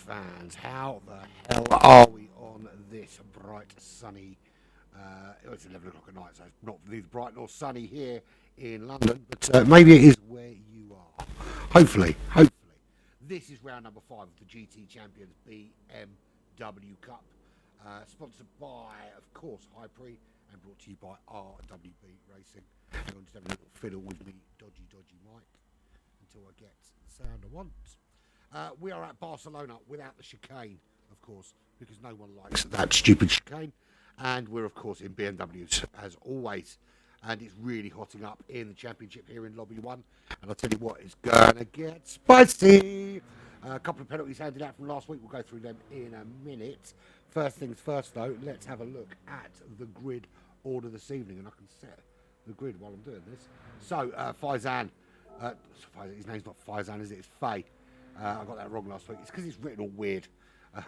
fans, how the hell are we on this bright, sunny? It's 11 o'clock at night, so it's not neither bright nor sunny here in London, but maybe it is where you are. Hopefully. This is round number 5 of the GT Champions BMW Cup, sponsored by, of course, Hypre, and brought to you by RWB Racing. Hang on, just have a little fiddle with me, dodgy mic, until I get the sound I want. We are at Barcelona without the chicane, of course, because no one likes that stupid chicane. And we're, of course, in BMWs, as always. And it's really hotting up in the championship here in Lobby 1. And I'll tell you what, it's going to get spicy. A couple of penalties handed out from last week. We'll go through them in a minute. First things first, though, let's have a look at the grid order this evening. And I can set the grid while I'm doing this. So, Faizan. His name's not Faizan, is it? It's Faye. I got that wrong last week. It's because it's written all weird.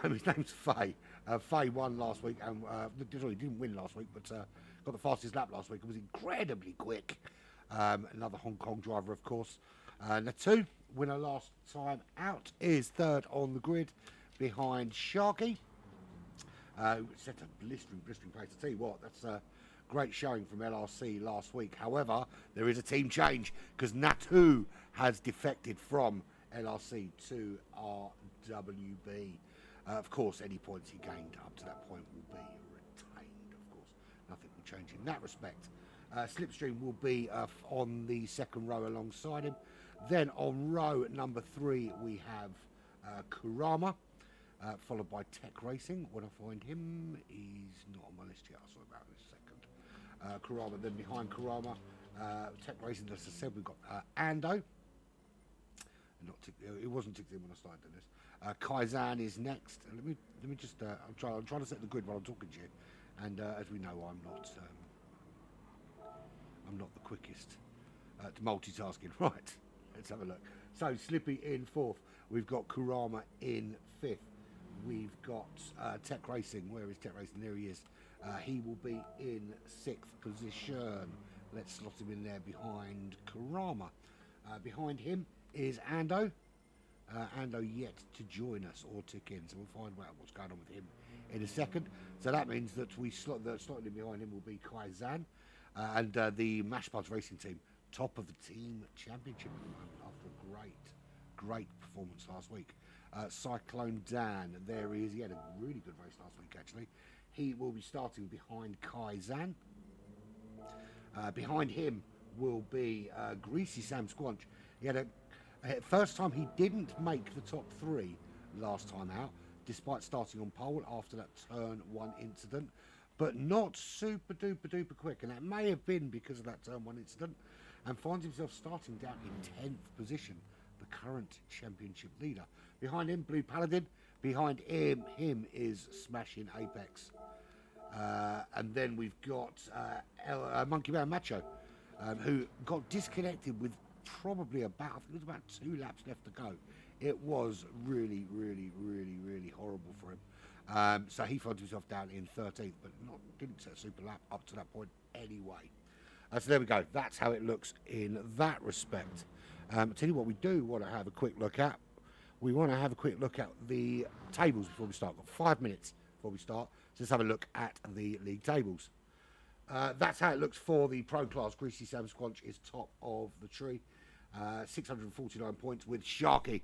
His name's Faye. Faye won last week, and he didn't win last week, but got the fastest lap last week and was incredibly quick. Another Hong Kong driver, of course. Natu, winner last time out, is third on the grid behind Sharky. Set a blistering pace. I tell you what, that's a great showing from LRC last week. However, there is a team change because Natu has defected from LRC to RWB. Of course, any points he gained up to that point will be retained, of course. Nothing will change in that respect. Slipstream will be on the second row alongside him. Then on row number 3, we have Kurama, followed by Tech Racing. When I find him, he's not on my list yet. I'll sort about in a second. Kurama, then behind Kurama, Tech Racing, as I said, we've got Ando. It wasn't ticked in when I started doing this. Kaizan is next. Let me just. I'm trying to set the grid while I'm talking to you, and as we know, I'm not the quickest at multitasking. Right, let's have a look. So Slippy in 4th. We've got Kurama in 5th. We've got Tech Racing. Where is Tech Racing? There he is. He will be in 6th position. Let's slot him in there behind Kurama. Behind him is Ando. Ando yet to join us or tick in, so we'll find out what's going on with him in a second. So that means that slotting in behind him will be Kaizan, and the Mashbuds Racing Team, top of the team championship at the moment after a great performance last week. Cyclone Dan, there he is. He had a really good race last week actually. He will be starting behind Kaizan. Behind him will be Greasy Sam Squanch. He had a first time he didn't make the top 3 last time out, despite starting on pole after that turn 1 incident, but not super duper quick, and that may have been because of that turn 1 incident, and finds himself starting down in 10th position, the current championship leader. Behind him, Blue Paladin. Behind him is Smashing Apex. And then we've got Monkey Man Macho, who got disconnected with probably about 2 laps left to go. It was really horrible for him. So he found himself down in 13th, but didn't set a super lap up to that point anyway. So there we go. That's how it looks in that respect. I'll tell you what we do want to have a quick look at. We want to have a quick look at the tables before we start. We've got 5 minutes before we start. So let's have a look at the league tables. That's how it looks for the pro class. Greasy Sam Squanch is top of the tree. 649 points with Sharky,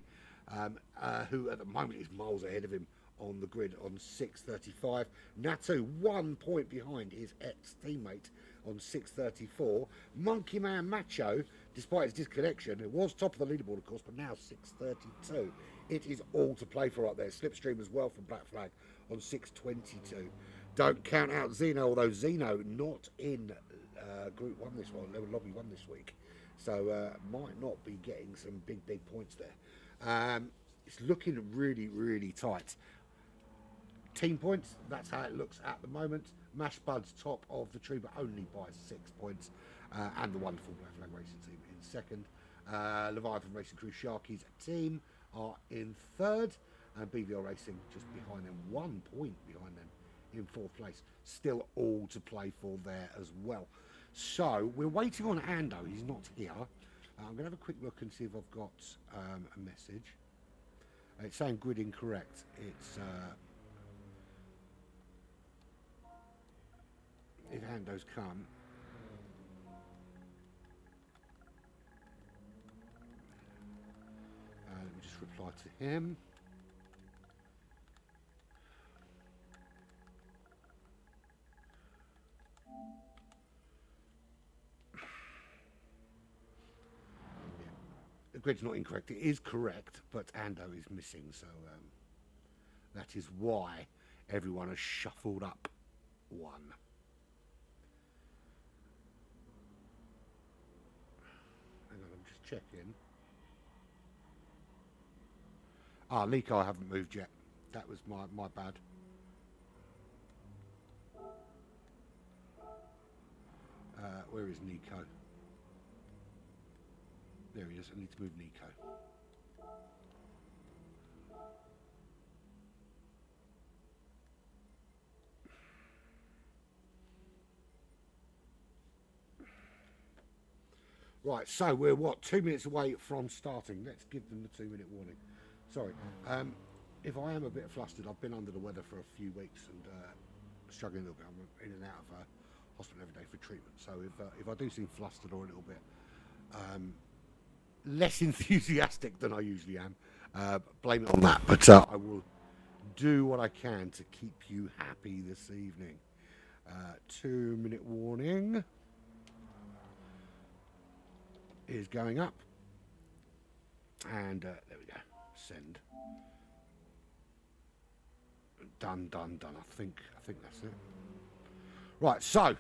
who at the moment is miles ahead of him on the grid on 635. Natu 1 point behind his ex-teammate on 634. Monkey Man Macho, despite his disconnection, it was top of the leaderboard of course, but now 632. It is all to play for up there. Slipstream as well from Black Flag on 622. Don't count out Zeno, although Zeno not in Group 1 this one, Lobby 1 this week. So might not be getting some big points there. It's looking really tight. Team points, that's how it looks at the moment. Mashbuds top of the tree, but only by 6 points. And the wonderful Black Flag Racing Team in second. Leviathan Racing Crew Sharky's team are in third. And BVL Racing just behind them, 1 point behind them in 4th place. Still all to play for there as well. So we're waiting on Ando. He's not here. I'm going to have a quick look and see if I've got a message. It's saying grid incorrect. It's if Hando's come. Let me just reply to him. The grid's not incorrect. It is correct, but Ando is missing, so that is why everyone has shuffled up one. Hang on, I'm just checking. Ah, Nico, I haven't moved yet. That was my bad. Where is Nico? There he is. I need to move Nico. Right, so we're what, 2 minutes away from starting. Let's give them the 2-minute warning. Sorry. If I am a bit flustered, I've been under the weather for a few weeks and struggling a little bit. I'm in and out of hospital every day for treatment. So if I do seem flustered or a little bit less enthusiastic than I usually am, blame it on that. But I will do what I can to keep you happy this evening. 2-minute warning is going up, and there we go. Send. Done. I think that's it. Right, so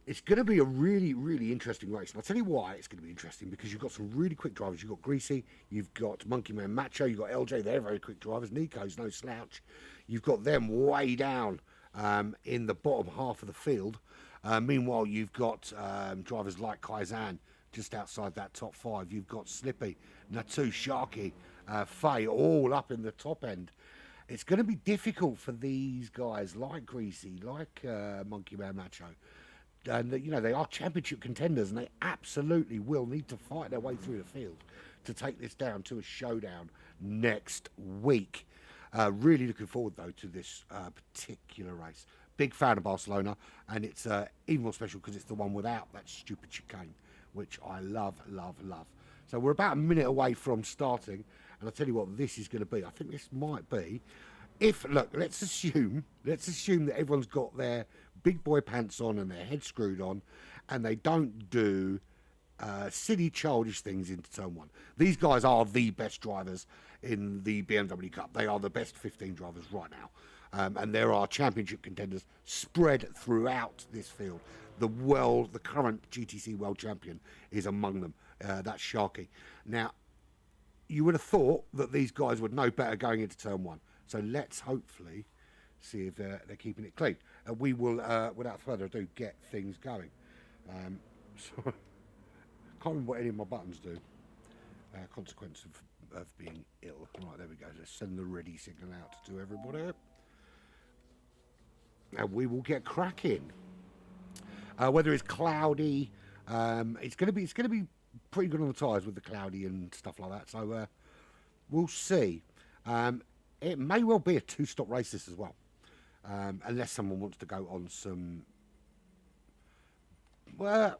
it's going to be a really, really interesting race. And I'll tell you why it's going to be interesting, because you've got some really quick drivers. You've got Greasy, you've got Monkey Man Macho, you've got LJ, they're very quick drivers. Nico's no slouch. You've got them way down in the bottom half of the field. Meanwhile, you've got drivers like Kaizan just outside that top 5. You've got Slippy, Natu, Sharky, Faye, all up in the top end. It's going to be difficult for these guys like Greasy, like Monkey Man Macho. And, you know, they are championship contenders, and they absolutely will need to fight their way through the field to take this down to a showdown next week. Really looking forward, though, to this particular race. Big fan of Barcelona, and it's even more special because it's the one without that stupid chicane, which I love. So we're about a minute away from starting, and I'll tell you what this is going to be. I think this might be, let's assume that everyone's got their big boy pants on and their head screwed on, and they don't do silly childish things into turn 1. These guys are the best drivers in the BMW Cup. They are the best 15 drivers right now. And there are championship contenders spread throughout this field. The current GTC world champion is among them. That's Sharky. Now, you would have thought that these guys would know better going into turn 1. So let's hopefully see if they're keeping it clean. We will, without further ado, get things going. So, can't remember what any of my buttons do. Consequence of being ill. Right, there we go. Let's send the ready signal out to everybody. And we will get cracking. Whether it's cloudy, it's going to be pretty good on the tyres with the cloudy and stuff like that. So we'll see. It may well be a 2-stop race this as well, unless someone wants to go on some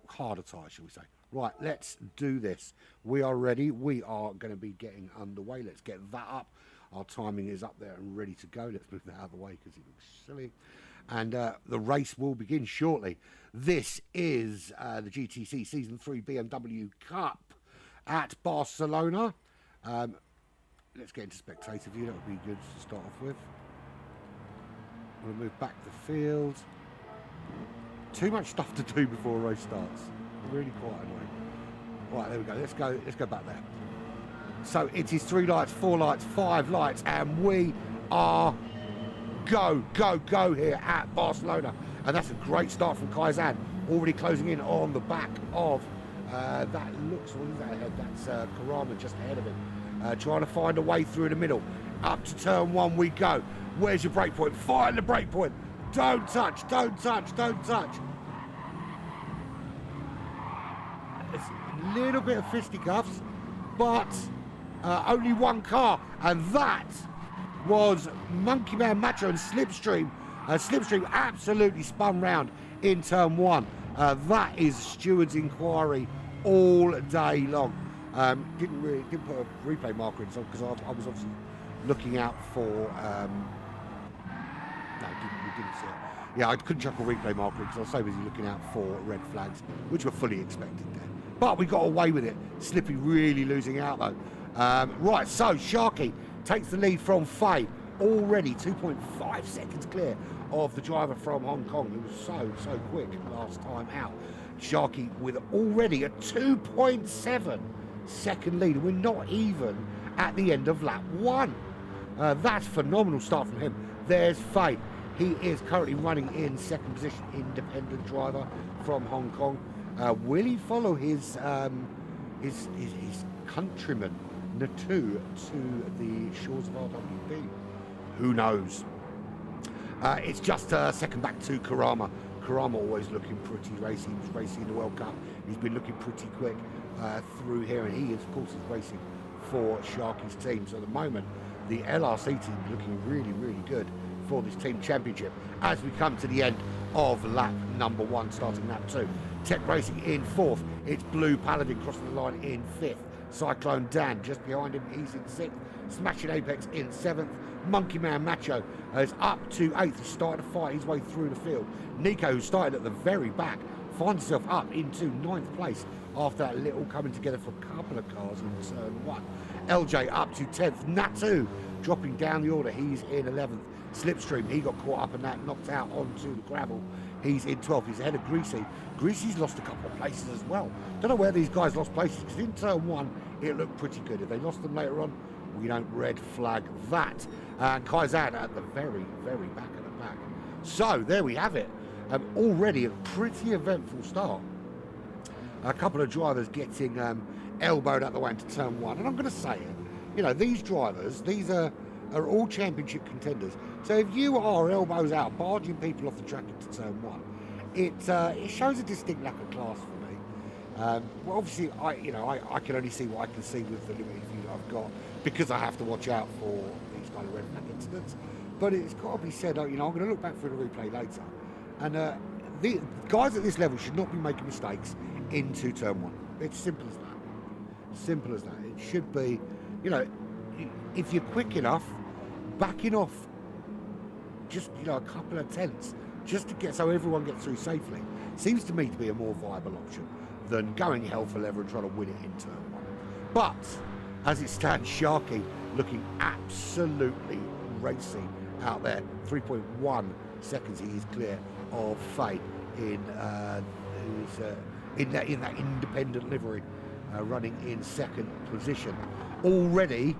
harder tyres, shall we say. Right, let's do this. We are ready. We are going to be getting underway. Let's get that up. Our timing is up there and ready to go. Let's move that out of the way because it looks silly. And the race will begin shortly. This is the GTC Season 3 BMW Cup at Barcelona. Let's get into spectator view. That would be good to start off with. We'll move back the field. Too much stuff to do before a race starts. Really quite annoying. Right, there we go. Let's go back there. So it is 3 lights, 4 lights, 5 lights, and we are go here at Barcelona. And that's a great start from Kaizan, already closing in on the back of that looks, what is that ahead? That's Karama just ahead of him. Trying to find a way through the middle. Up to turn 1 we go. Where's your brake point? Find the brake point. Don't touch. It's a little bit of fisticuffs, but only one car, and that was Monkey Man Macho and Slipstream. Slipstream absolutely spun round in turn one. That is steward's inquiry all day long. Didn't put a replay marker in because I was obviously looking out for. No, we didn't see it. Yeah, I couldn't chuck a replay marker because I was so busy looking out for red flags, which were fully expected there. But we got away with it. Slippy really losing out though. Right, so Sharky takes the lead from Faye, already 2.5 seconds clear of the driver from Hong Kong, who was so quick last time out. Sharky with already a 2.7 second lead. We're not even at the end of lap one. That's phenomenal start from him. There's Faye. He is currently running in second position, independent driver from Hong Kong. Will he follow his countryman Natu to the shores of RWB? Who knows? It's just a second back to Karama. Karama always looking pretty racy. He was racing in the World Cup. He's been looking pretty quick through here, and he, of course, is racing for Sharky's team. So at the moment, the LRC team is looking really good for this team championship as we come to the end of lap number one, starting lap two. Tech Racing in fourth. It's Blue Paladin crossing the line in fifth. Cyclone Dan just behind him, he's in sixth. Smashing Apex in seventh. Monkey Man Macho is up to eighth. He's starting to fight his way through the field. Nico, who started at the very back, finds himself up into ninth place after that little coming together for a couple of cars in turn one. LJ up to 10th. Natu dropping down the order, he's in 11th. Slipstream, he got caught up and that knocked out onto the gravel. He's in 12th. He's ahead of Greasy. Greasy's lost a couple of places as well. Don't know where these guys lost places, because in turn one it looked pretty good. If they lost them later on, we don't red flag that. And Kaizan at the very back of the pack. So there we have it. Already a pretty eventful start. A couple of drivers getting elbowed out the way into turn one. And I'm going to say it, you know, these drivers, these are all championship contenders. So if you are elbows out, barging people off the track into turn one, it shows a distinct lack of class for me. Well, obviously, I can only see what I can see with the limited view that I've got, because I have to watch out for these kind of red flag incidents. But it's got to be said, I'm going to look back through the replay later, and the guys at this level should not be making mistakes into turn one. It's simple as that. Simple as that. It should be, if you're quick enough, backing off just a couple of tenths just to get so everyone gets through safely seems to me to be a more viable option than going hell for leather and trying to win it in turn one. But as it stands, Sharky looking absolutely racy out there. 3.1 seconds he is clear of Faye in that independent livery, running in second position. Already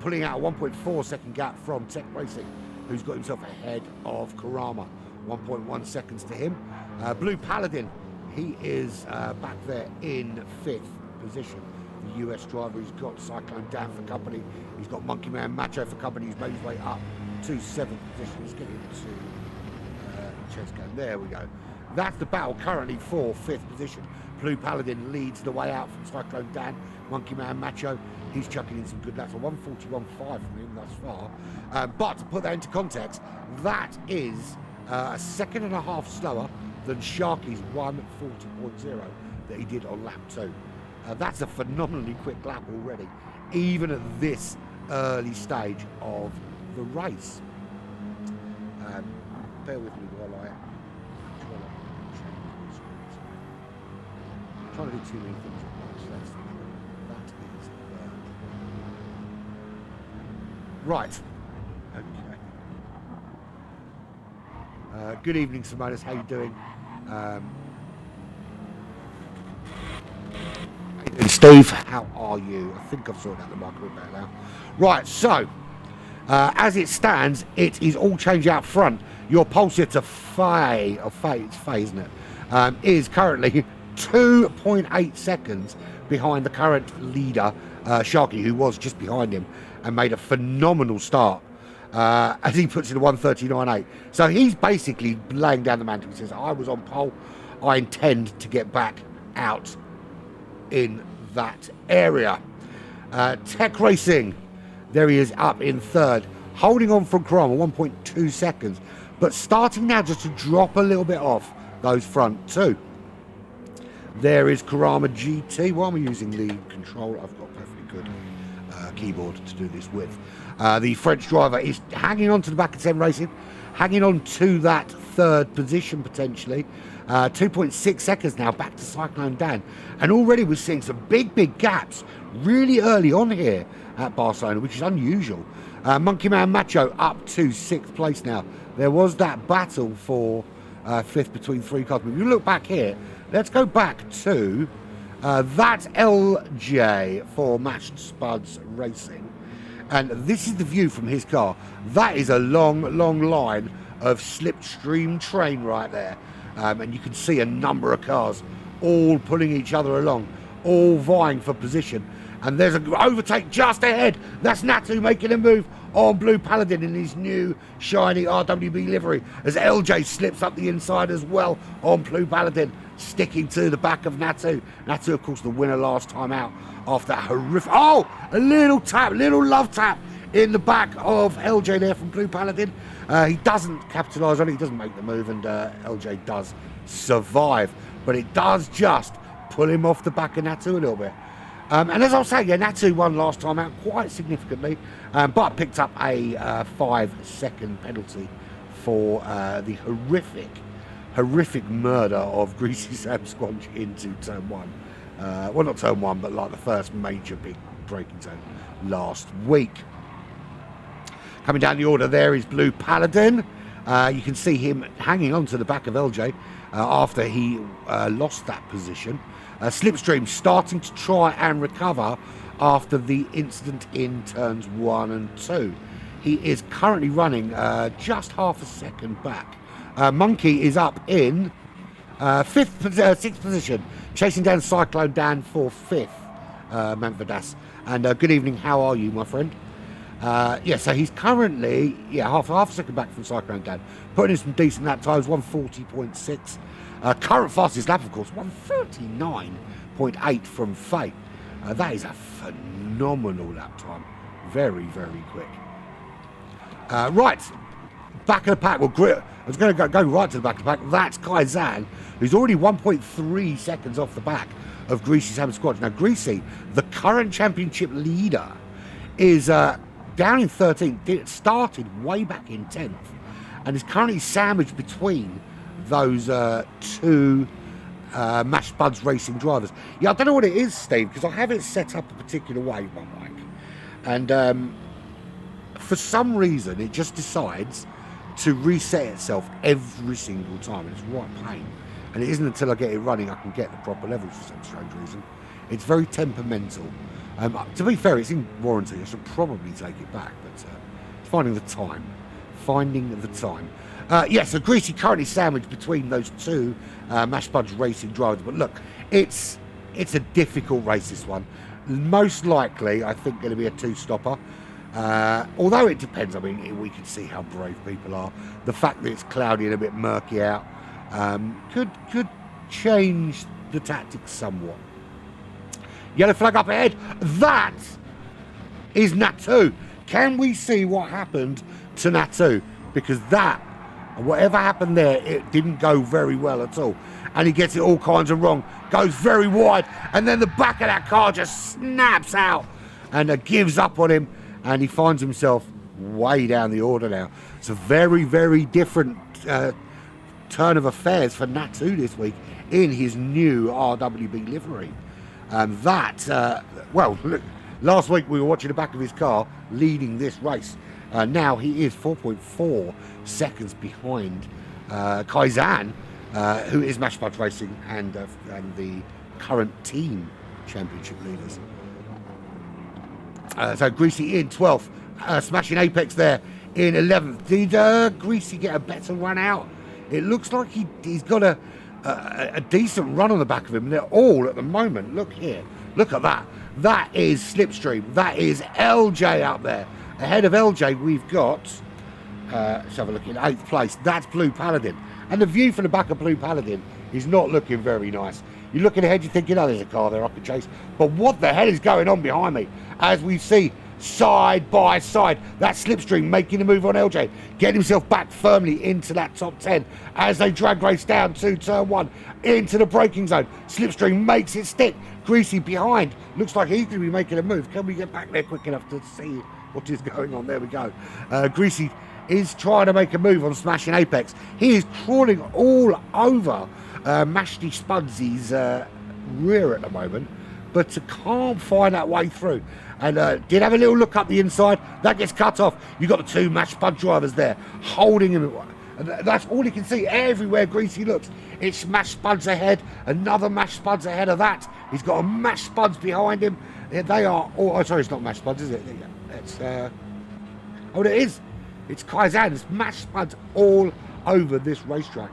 pulling out a 1.4 second gap from Tech Racing, who's got himself ahead of Karama. 1.1 seconds to him. Blue Paladin, he is back there in fifth position. The US driver, he's got Cyclone Dan for company. He's got Monkey Man Macho for company. He's made his way up to seventh position. He's getting into Chesco. There we go. That's the battle currently for fifth position. Blue Paladin leads the way out from Cyclone Dan. Monkey Man Macho, he's chucking in some good laps. A 141.5 from him thus far. But to put that into context, that is a second and a half slower than Sharky's 140.0 that he did on lap 2. That's a phenomenally quick lap already, even at this early stage of the race. Bear with me while I I'm trying to do too many things at once. That is right. Okay. Good evening, Simonis. How you doing? And Steve, how are you? I think I've sorted out the microphone better now. Right, so as it stands, it is all changed out front. Your pole sitter Faye, it's Faye, isn't it? Is currently 2.8 seconds behind the current leader, Sharky, who was just behind him and made a phenomenal start as he puts in a 139.8. So he's basically laying down the mantle. He says, I was on pole, I intend to get back out in that area. Tech Racing, there he is up in third, holding on from Karama, 1.2 seconds, but starting now just to drop a little bit off those front two. There is Karama GT. Why am I using the controller? I've got a perfectly good keyboard to do this with. The French driver is hanging on to the back of 10 Racing, hanging on to that third position potentially. 2.6 seconds now back to Cyclone Dan. And already we're seeing some big gaps really early on here at Barcelona, which is unusual. Monkey Man Macho up to 6th place now. There was that battle for 5th between 3 cars. But if you look back here, let's go back to that LJ for Matched Spuds Racing. And this is the view from his car. That is a long line of slipstream train right there. And you can see a number of cars all pulling each other along, all vying for position. And there's an overtake just ahead. That's Natu making a move on Blue Paladin in his new shiny RWB livery, as LJ slips up the inside as well on Blue Paladin, sticking to the back of Natu. Natu, of course, the winner last time out after that horrific... Oh! A little tap, little love tap in the back of LJ there from Blue Paladin. He doesn't capitalise on it, he doesn't make the move, and LJ does survive. But it does just pull him off the back of Natu a little bit. And as I was saying, yeah, Natu won last time out quite significantly, but picked up a 5-second penalty for the horrific murder of Greasy Sam Squanch into turn 1. Well, not turn 1, but like the first major big braking turn last week. Coming down the order there is Blue Paladin. You can see him hanging on to the back of LJ after he lost that position. Slipstream starting to try and recover after the incident in turns 1 and 2. He is currently running just half a second back. Monkey is up in 6th position, chasing down Cyclone Dan for 5th, Manfadas. And good evening, how are you, my friend? Yeah, so he's currently half a second back from Cyclone Dan, putting in some decent lap times, 140.6. Current fastest lap, of course, 139.8 from Fate. That is a phenomenal lap time. Very quick. Right, back of the pack. Well, I was going to go right to the back of the pack. That's Kaizan, who's already 1.3 seconds off the back of Greasy Sam Squad. Now, Greasy, the current championship leader, is down in 13th. It started way back in 10th and is currently sandwiched between those two Matched Spuds Racing drivers. Yeah, I don't know what it is, Steve, because I have it set up a particular way, my mic. And for some reason, it just decides to reset itself every single time. And it's right pain. And it isn't until I get it running I can get the proper levels for some strange reason. It's very temperamental. To be fair, it's in warranty. I should probably take it back, but it's finding the time. So Greasy currently sandwiched between those two Matched Spuds Racing drivers. But look, it's a difficult race, this one. Most likely, I think, going to be a two-stopper. Although it depends. I mean, we can see how brave people are. The fact that it's cloudy and a bit murky out could change the tactics somewhat. Yellow flag up ahead. That is Natu. Can we see what happened to Natu? Because that, whatever happened there, it didn't go very well at all. And he gets it all kinds of wrong. Goes very wide. And then the back of that car just snaps out and gives up on him. And he finds himself way down the order now. It's a very different turn of affairs for Natu this week in his new RWB livery. And that, look, last week we were watching the back of his car leading this race. Now he is 4.4 seconds behind Kaizan, who is Matched Spuds Racing and the current team championship leaders. So Greasy in 12th, smashing Apex there in 11th. Did Greasy get a better run out? It looks like he's got a decent run on the back of him. They're all at the moment. Look here. Look at that. That is Slipstream. That is LJ up there. Ahead of LJ, we've got, let's have a look in 8th place. That's Blue Paladin. And the view from the back of Blue Paladin is not looking very nice. You're looking ahead, you're thinking, oh, there's a car there I can chase. But what the hell is going on behind me? As we see side by side, that Slipstream making a move on LJ, getting himself back firmly into that top 10 as they drag race down to turn 1 into the braking zone. Slipstream makes it stick. Greasy behind. Looks like he's going to be making a move. Can we get back there quick enough to see what is going on? There we go. Greasy is trying to make a move on Smashing Apex. He is crawling all over Mashty Spudsy's rear at the moment, but can't find that way through. And did have a little look up the inside. That gets cut off. You've got the two Mash Spud drivers there holding him. And that's all he can see. Everywhere Greasy looks, it's Mash Spuds ahead. Another Mash Spuds ahead of that. He's got a Mash Spuds behind him. They are all... Oh, sorry, it's not Mash Spuds, is it? It's... Oh, it is. It's Kaizen. It's Mash Spuds all over this racetrack.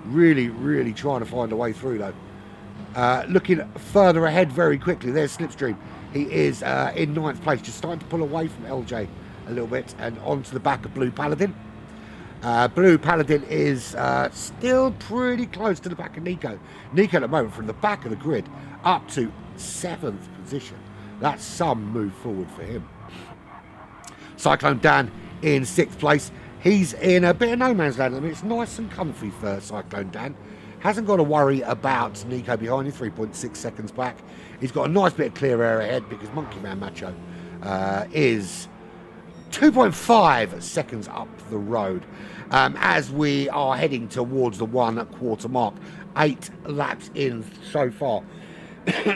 Really, really trying to find a way through, though. Looking further ahead very quickly. There's Slipstream. He is in 9th place, just starting to pull away from LJ a little bit and onto the back of Blue Paladin. Blue Paladin is still pretty close to the back of Nico. Nico at the moment from the back of the grid up to 7th position. That's some move forward for him. Cyclone Dan in 6th place. He's in a bit of no man's land. I mean, it's nice and comfy for Cyclone Dan. Hasn't got to worry about Nico behind him, 3.6 seconds back. He's got a nice bit of clear air ahead because Monkey Man Macho is 2.5 seconds up the road as we are heading towards the 1 quarter mark. 8 laps in so far.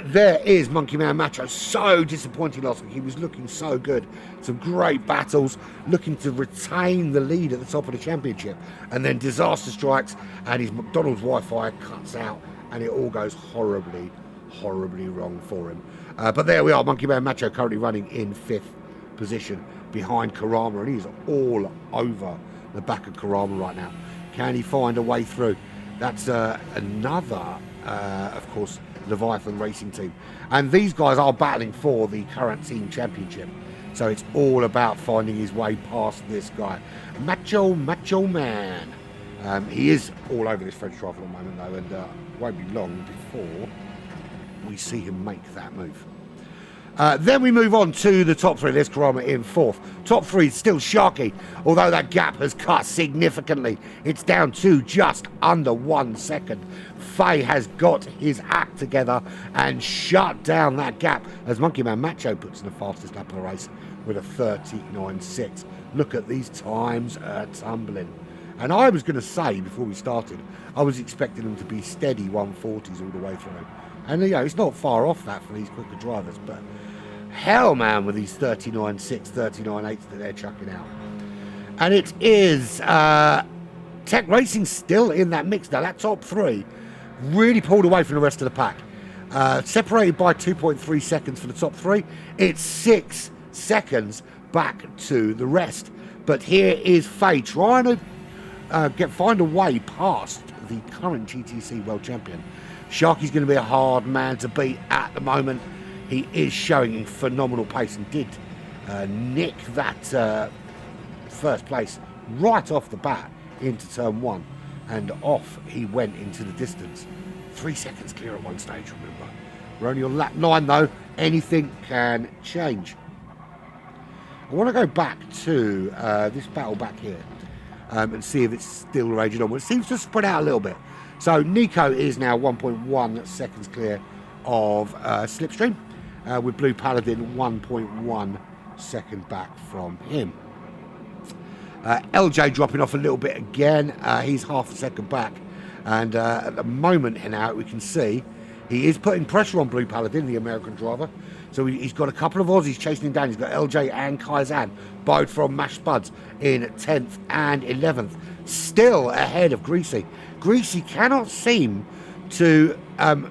There is Monkey Man Macho. So disappointing last week. He was looking so good. Some great battles, looking to retain the lead at the top of the championship. And then disaster strikes and his McDonald's Wi-Fi cuts out and it all goes horribly, horribly wrong for him. But there we are. Monkey Man Macho currently running in 5th position behind Karama, and he's all over the back of Karama right now. Can he find a way through? That's another, of course, Leviathan Racing team, and these guys are battling for the current team championship, so it's all about finding his way past this guy, Macho Man. He is all over this French driver at the moment though, and won't be long before we see him make that move. Then we move on to the top 3. There's Karama in 4th. Top 3 is still Sharky, although that gap has cut significantly. It's down to just under 1 second. Faye has got his act together and shut down that gap as Monkey Man Macho puts in the fastest lap of the race with a 39.6. Look at these times tumbling. And I was going to say before we started, I was expecting them to be steady 140s all the way through. And, you know, it's not far off that for these quicker drivers, but hell, man, with these 39.6, 39.8s that they're chucking out. And it is Tech Racing still in that mix now. That top 3 really pulled away from the rest of the pack. Separated by 2.3 seconds for the top 3. It's 6 seconds back to the rest. But here is Faye trying to find a way past the current GTC World Champion. Sharky's going to be a hard man to beat at the moment. He is showing phenomenal pace and did nick that first place right off the bat into turn 1, and off he went into the distance. 3 seconds clear at one stage, remember. We're only on lap 9 though. Anything can change. I want to go back to this battle back here and see if it's still raging on. Well, it seems to spread out a little bit. So Nico is now 1.1 seconds clear of Slipstream, with Blue Paladin 1.1 second back from him. LJ dropping off a little bit again. He's half a second back, and at the moment now we can see he is putting pressure on Blue Paladin, the American driver. So he's got a couple of Aussies chasing him down. He's got LJ and Kaizan, both from Mash Spuds, in 10th and 11th. Still ahead of Greasy. Greasy cannot seem to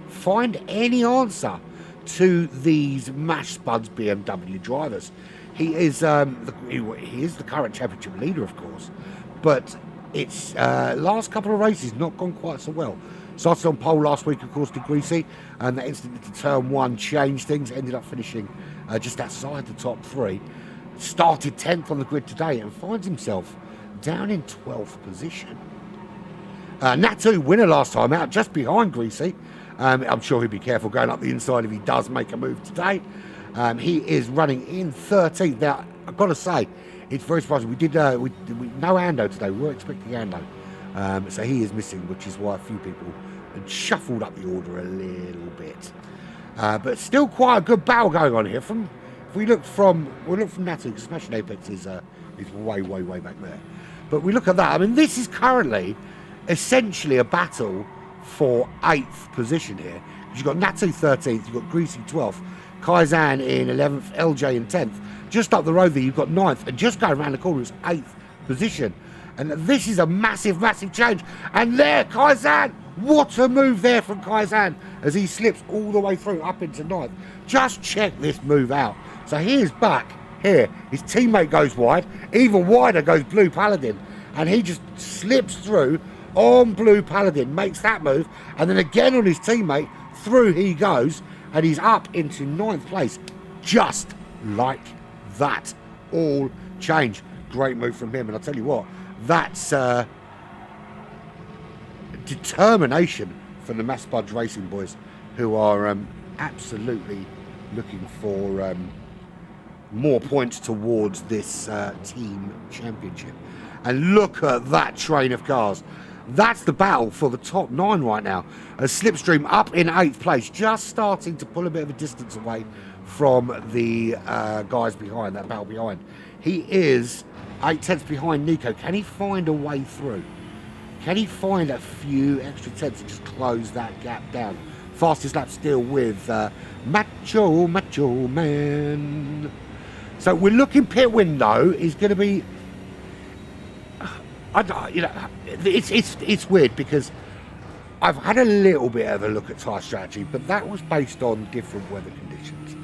find any answer to these Mash Spuds BMW drivers. He is he is the current championship leader, of course, but it's last couple of races not gone quite so well. Started on pole last week, of course, to Greasy, and that instantly to turn 1 changed things. Ended up finishing just outside the top 3. Started 10th on the grid today and finds himself down in 12th position. Natu, winner last time out, just behind Greasy. I'm sure he'll be careful going up the inside if he does make a move today. He is running in 13th. Now, I've got to say, it's very surprising. We did no Ando today. We were expecting Ando. So he is missing, which is why a few people had shuffled up the order a little bit. But still quite a good battle going on here. If we look from Natu, because Smashing Apex is way back there. But we look at that. I mean, this is currently essentially a battle for 8th position here. You've got Natu 13th, you've got Greasy 12th, Kaizan in 11th, LJ in 10th. Just up the road there, you've got 9th, and just going around the corner is 8th position. And this is a massive change. And there, Kaizan, what a move there from Kaizan as he slips all the way through up into 9th. Just check this move out. So here's back here. His teammate goes wide, even wider goes Blue Paladin, and he just slips through on Blue Paladin, makes that move, and then again on his teammate, through he goes, and he's up into 9th place, just like that. All change. Great move from him, and I'll tell you what, that's determination from the Mass Budge Racing boys, who are absolutely looking for more points towards this team championship. And look at that train of cars. That's the battle for the top 9 right now. A Slipstream up in 8th place, just starting to pull a bit of a distance away from the guys behind, that battle behind. He is 8 tenths behind Nico. Can he find a way through? Can he find a few extra tenths to just close that gap down? Fastest lap still with Macho Man. So we're looking pit window is going to be... it's weird because I've had a little bit of a look at tyre strategy, but that was based on different weather conditions.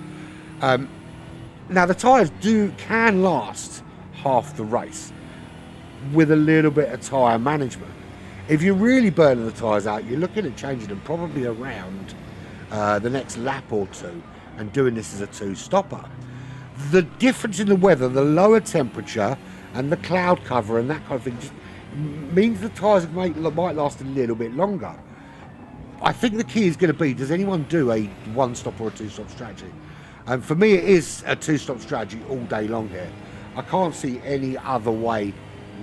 Now the tyres can last half the race with a little bit of tyre management. If you're really burning the tyres out, you're looking at changing them probably around the next lap or two and doing this as a 2-stopper. The difference in the weather, the lower temperature and the cloud cover and that kind of thing just means the tyres might last a little bit longer. I think the key is going to be, does anyone do a 1-stop or a 2-stop strategy? And for me, it is a 2-stop strategy all day long here. I can't see any other way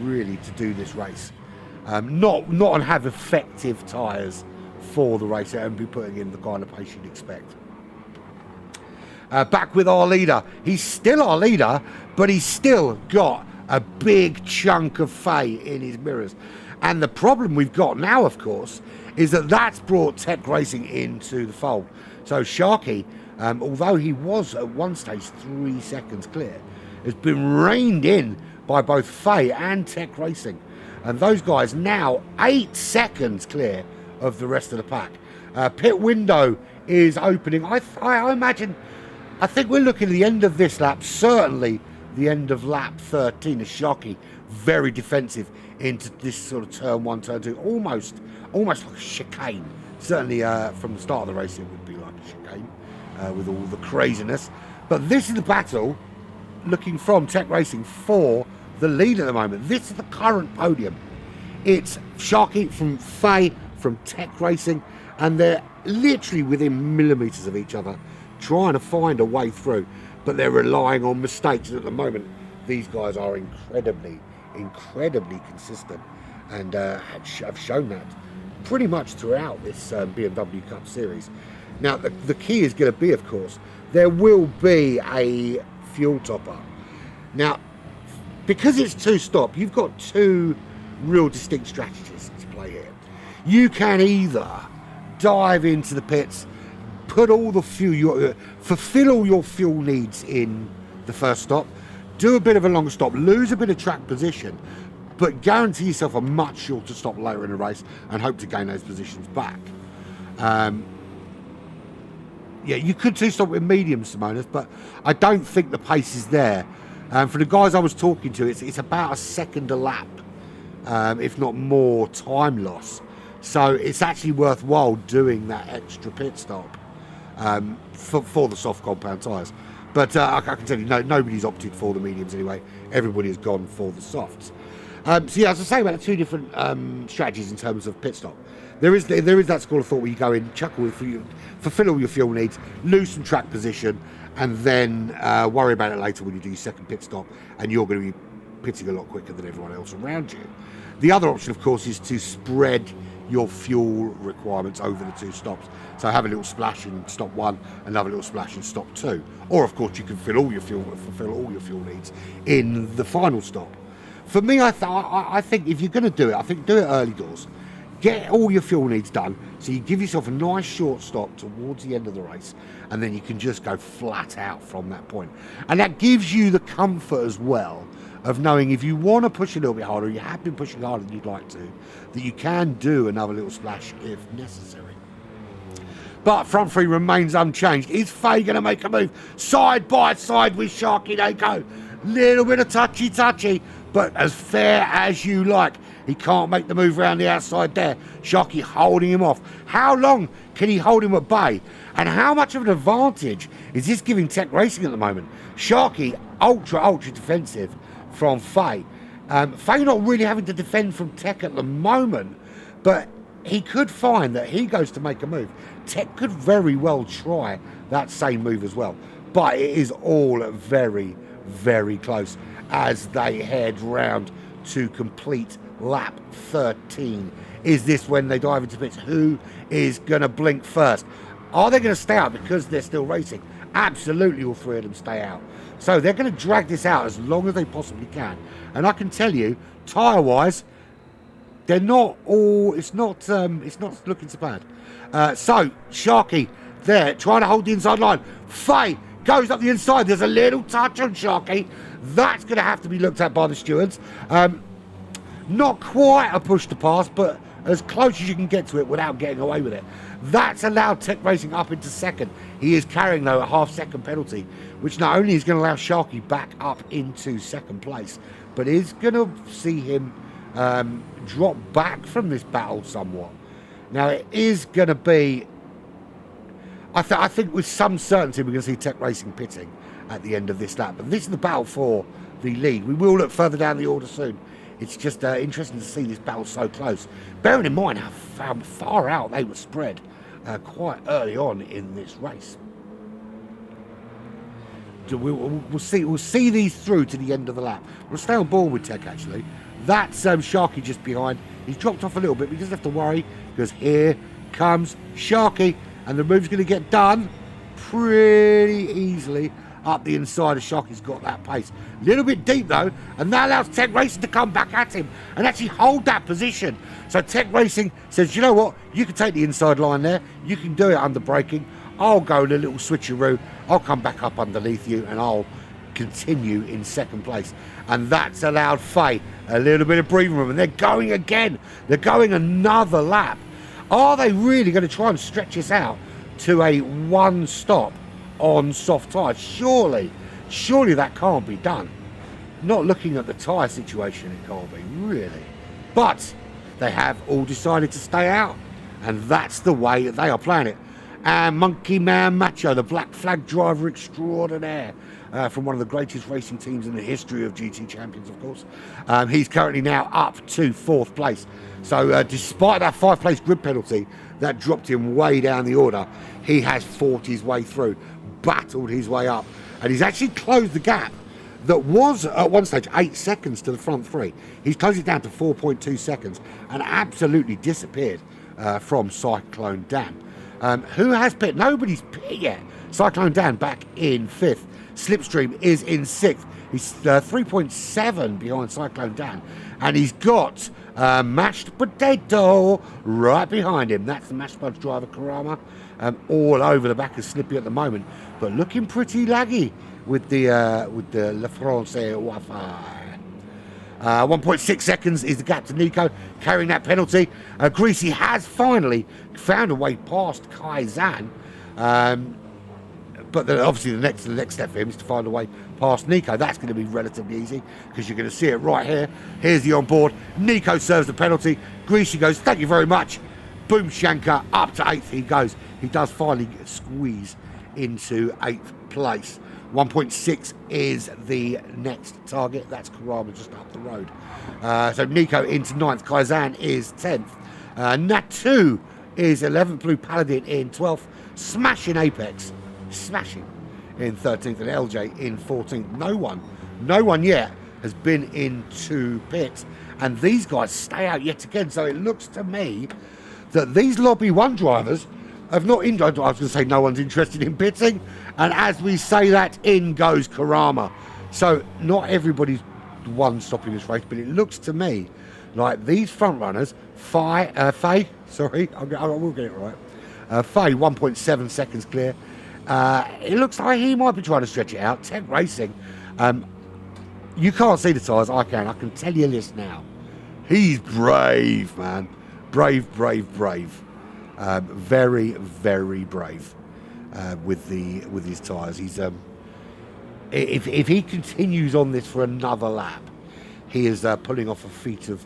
really to do this race. Not and have effective tyres for the race and be putting in the kind of pace you'd expect. Back with our leader. He's still our leader, but he's still got a big chunk of Faye in his mirrors. And the problem we've got now, of course, is that that's brought Tech Racing into the fold. So Sharky, although he was at one stage 3 seconds clear, has been reined in by both Faye and Tech Racing. And those guys now 8 seconds clear of the rest of the pack. Pit window is opening. I imagine, I think we're looking at the end of this lap, certainly the end of lap 13 is Sharky, very defensive into this sort of turn 1, turn 2, almost like a chicane. Certainly from the start of the race it would be like a chicane with all the craziness. But this is the battle looking from Tech Racing for the lead at the moment. This is the current podium. It's Sharky from Faye, from Tech Racing, and they're literally within millimetres of each other, trying to find a way through, but they're relying on mistakes. And at the moment, these guys are incredibly consistent, and have shown that pretty much throughout this BMW Cup Series. Now, the key is going to be, of course, there will be a fuel top-up. Now, because it's 2-stop, you've got 2 real distinct strategies to play here. You can either dive into the pits, put all the fuel, fulfill all your fuel needs in the first stop, do a bit of a longer stop, lose a bit of track position, but guarantee yourself a much shorter stop later in the race and hope to gain those positions back. Yeah, you could 2-stop with medium, Simonas, but I don't think the pace is there. For the guys I was talking to, it's about a second a lap, if not more, time loss. So it's actually worthwhile doing that extra pit stop for the soft compound tyres. But I can tell you, nobody's opted for the mediums anyway. Everybody has gone for the softs. So yeah, as I say about the two different strategies in terms of pit stop, there is that school of thought where you go in, chuckle with fulfill all your fuel needs, lose some track position, and then worry about it later when you do your second pit stop, and you're going to be pitting a lot quicker than everyone else around you. The other option, of course, is to spread your fuel requirements over the two stops. So have a little splash in stop 1, another little splash in stop 2. Or, of course, you can fulfill all your fuel needs in the final stop. For me, I think if you're going to do it, I think do it early doors. Get all your fuel needs done, so you give yourself a nice short stop towards the end of the race, and then you can just go flat out from that point. And that gives you the comfort as well of knowing if you want to push a little bit harder, you have been pushing harder than you'd like to, that you can do another little splash if necessary. But front three remains unchanged. Is Faye going to make a move? Side by side with Sharky they go. Little bit of touchy, but as fair as you like. He can't make the move around the outside there. Sharky holding him off. How long can he hold him at bay? And how much of an advantage is this giving Tech Racing at the moment? Sharky, ultra defensive from Faye. Faye not really having to defend from Tech at the moment, but he could find that he goes to make a move. Tech could very well try that same move as well. But it is all very, very close as they head round to complete lap 13. Is this when they dive into pits? Who is going to blink first? Are they going to stay out because they're still racing? Absolutely, all three of them stay out. So they're going to drag this out as long as they possibly can. And I can tell you, tyre-wise, they're not all. It's not looking so bad. So Sharky there trying to hold the inside line. Faye goes up the inside. There's a little touch on Sharky. That's going to have to be looked at by the stewards. Not quite a push to pass, but as close as you can get to it without getting away with it. That's allowed Tech Racing up into second. He is carrying, though, a half-second penalty, which not only is going to allow Sharky back up into second place, but is going to see him drop back from this battle somewhat. Now, it is going to be... I think with some certainty we're going to see Tech Racing pitting at the end of this lap. But this is the battle for the lead. We will look further down the order soon. It's just interesting to see this battle so close. Bearing in mind how far out they were spread quite early on in this race. We'll see these through to the end of the lap. We'll stay on board with Tech, actually. That's Sharky just behind. He's dropped off a little bit, but he doesn't have to worry, because here comes Sharky, and the move's going to get done pretty easily up the inside of Sharky's got that pace. A little bit deep, though, and that allows Tech Racing to come back at him and actually hold that position. So Tech Racing says, you know what, you can take the inside line there, you can do it under braking, I'll go in a little switcheroo, I'll come back up underneath you, and I'll continue in second place. And that's allowed Faye a little bit of breathing room, and they're going again. They're going another lap. Are they really going to try and stretch this out to a one stop on soft tyres? Surely that can't be done. Not looking at the tyre situation, it can't be, really. But they have all decided to stay out, and that's the way that they are playing it. And Monkey Man Macho, the black flag driver extraordinaire, from one of the greatest racing teams in the history of GT Champions, of course. He's currently now up to fourth place. So despite that 5th place grid penalty that dropped him way down the order, he has fought his way through, battled his way up, and he's actually closed the gap that was at one stage 8 seconds to the front three. He's closed it down to 4.2 seconds and absolutely disappeared from Cyclone Dan. Who has pit? Nobody's pit yet. Cyclone Dan back in 5th. Slipstream is in 6th. He's 3.7 behind Cyclone Dan. And he's got Mashed Potato right behind him. That's the Mashed Potato driver, Karama. All over the back of Slippy at the moment. But looking pretty laggy with the Le Francais Wi-Fi. 1.6 seconds is the gap to Nico, carrying that penalty. Greasy has finally found a way past Kaizan. But then obviously the next step for him is to find a way past Nico. That's going to be relatively easy because you're going to see it right here. Here's the onboard. Nico serves the penalty. Greasy goes, thank you very much. Boom Shanker up to 8th he goes. He does finally squeeze into 8th place. 1.6 is the next target. That's Karama just up the road. So Nico into 9th. Kaizan is 10th. Natu is 11th. Blue Paladin in 12th. Smashing Apex. Smashing in 13th. And LJ in 14th. No one yet has been into pits. And these guys stay out yet again. So it looks to me that these Lobby 1 drivers have not I was going to say no one's interested in pitting, and as we say that, in goes Karama. So not everybody's one stopping this race, but it looks to me like these front runners, Faye, sorry, I will get it right. Faye 1.7 seconds clear. It looks like he might be trying to stretch it out. Tech Racing, you can't see the tyres. I can tell you this now. He's brave, man. Brave. Very, very brave with his tyres. He's if he continues on this for another lap, he is pulling off a feat of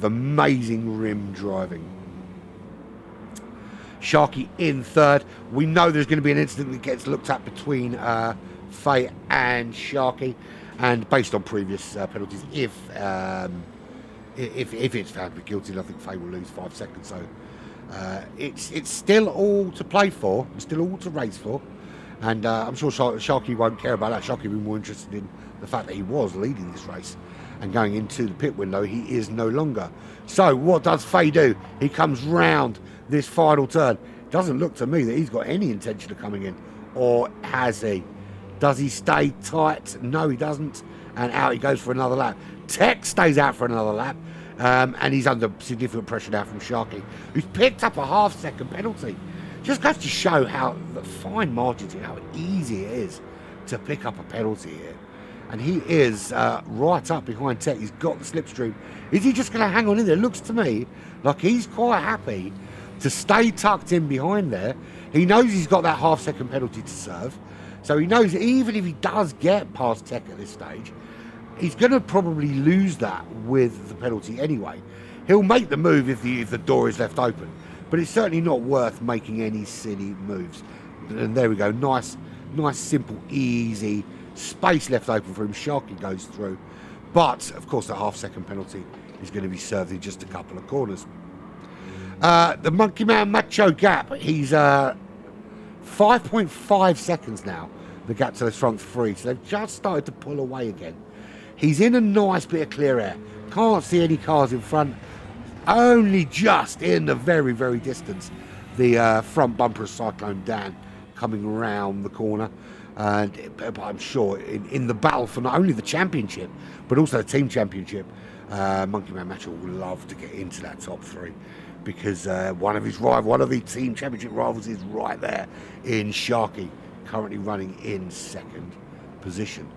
amazing rim driving. Sharky in 3rd. We know there's going to be an incident that gets looked at between Faye and Sharky, and based on previous penalties, if it's found to be guilty, I think Faye will lose 5 seconds. So it's still all to play for, still all to race for, and I'm sure Sharky won't care about that. Sharky will be more interested in the fact that he was leading this race, and going into the pit window he is no longer. So what does Faye do? He comes round this final turn. Doesn't look to me that he's got any intention of coming in, or has he? Does he stay tight? No, he doesn't, and out he goes for another lap. Tech stays out for another lap. And he's under significant pressure now from Sharky, who's picked up a half-second penalty. Just goes to show how the fine margins and how easy it is to pick up a penalty here. And he is right up behind Tech. He's got the slipstream. Is he just going to hang on in there? Looks to me like he's quite happy to stay tucked in behind there. He knows he's got that half-second penalty to serve. So he knows even if he does get past Tech at this stage, he's going to probably lose that with the penalty anyway. He'll make the move if the door is left open, but it's certainly not worth making any silly moves. And there we go, nice, simple, easy space left open for him. Sharky goes through, but of course the half-second penalty is going to be served in just a couple of corners. The Monkey Man Macho gap, he's 5.5 seconds now, the gap to the front 3, so they've just started to pull away again. He's in a nice bit of clear air. Can't see any cars in front. Only just in the very, very distance, the front bumper of Cyclone Dan coming around the corner. And I'm sure in the battle for not only the championship, but also the team championship, Monkey Man Macho will love to get into that top 3, because one of the team championship rivals is right there in Sharky, currently running in 2nd position.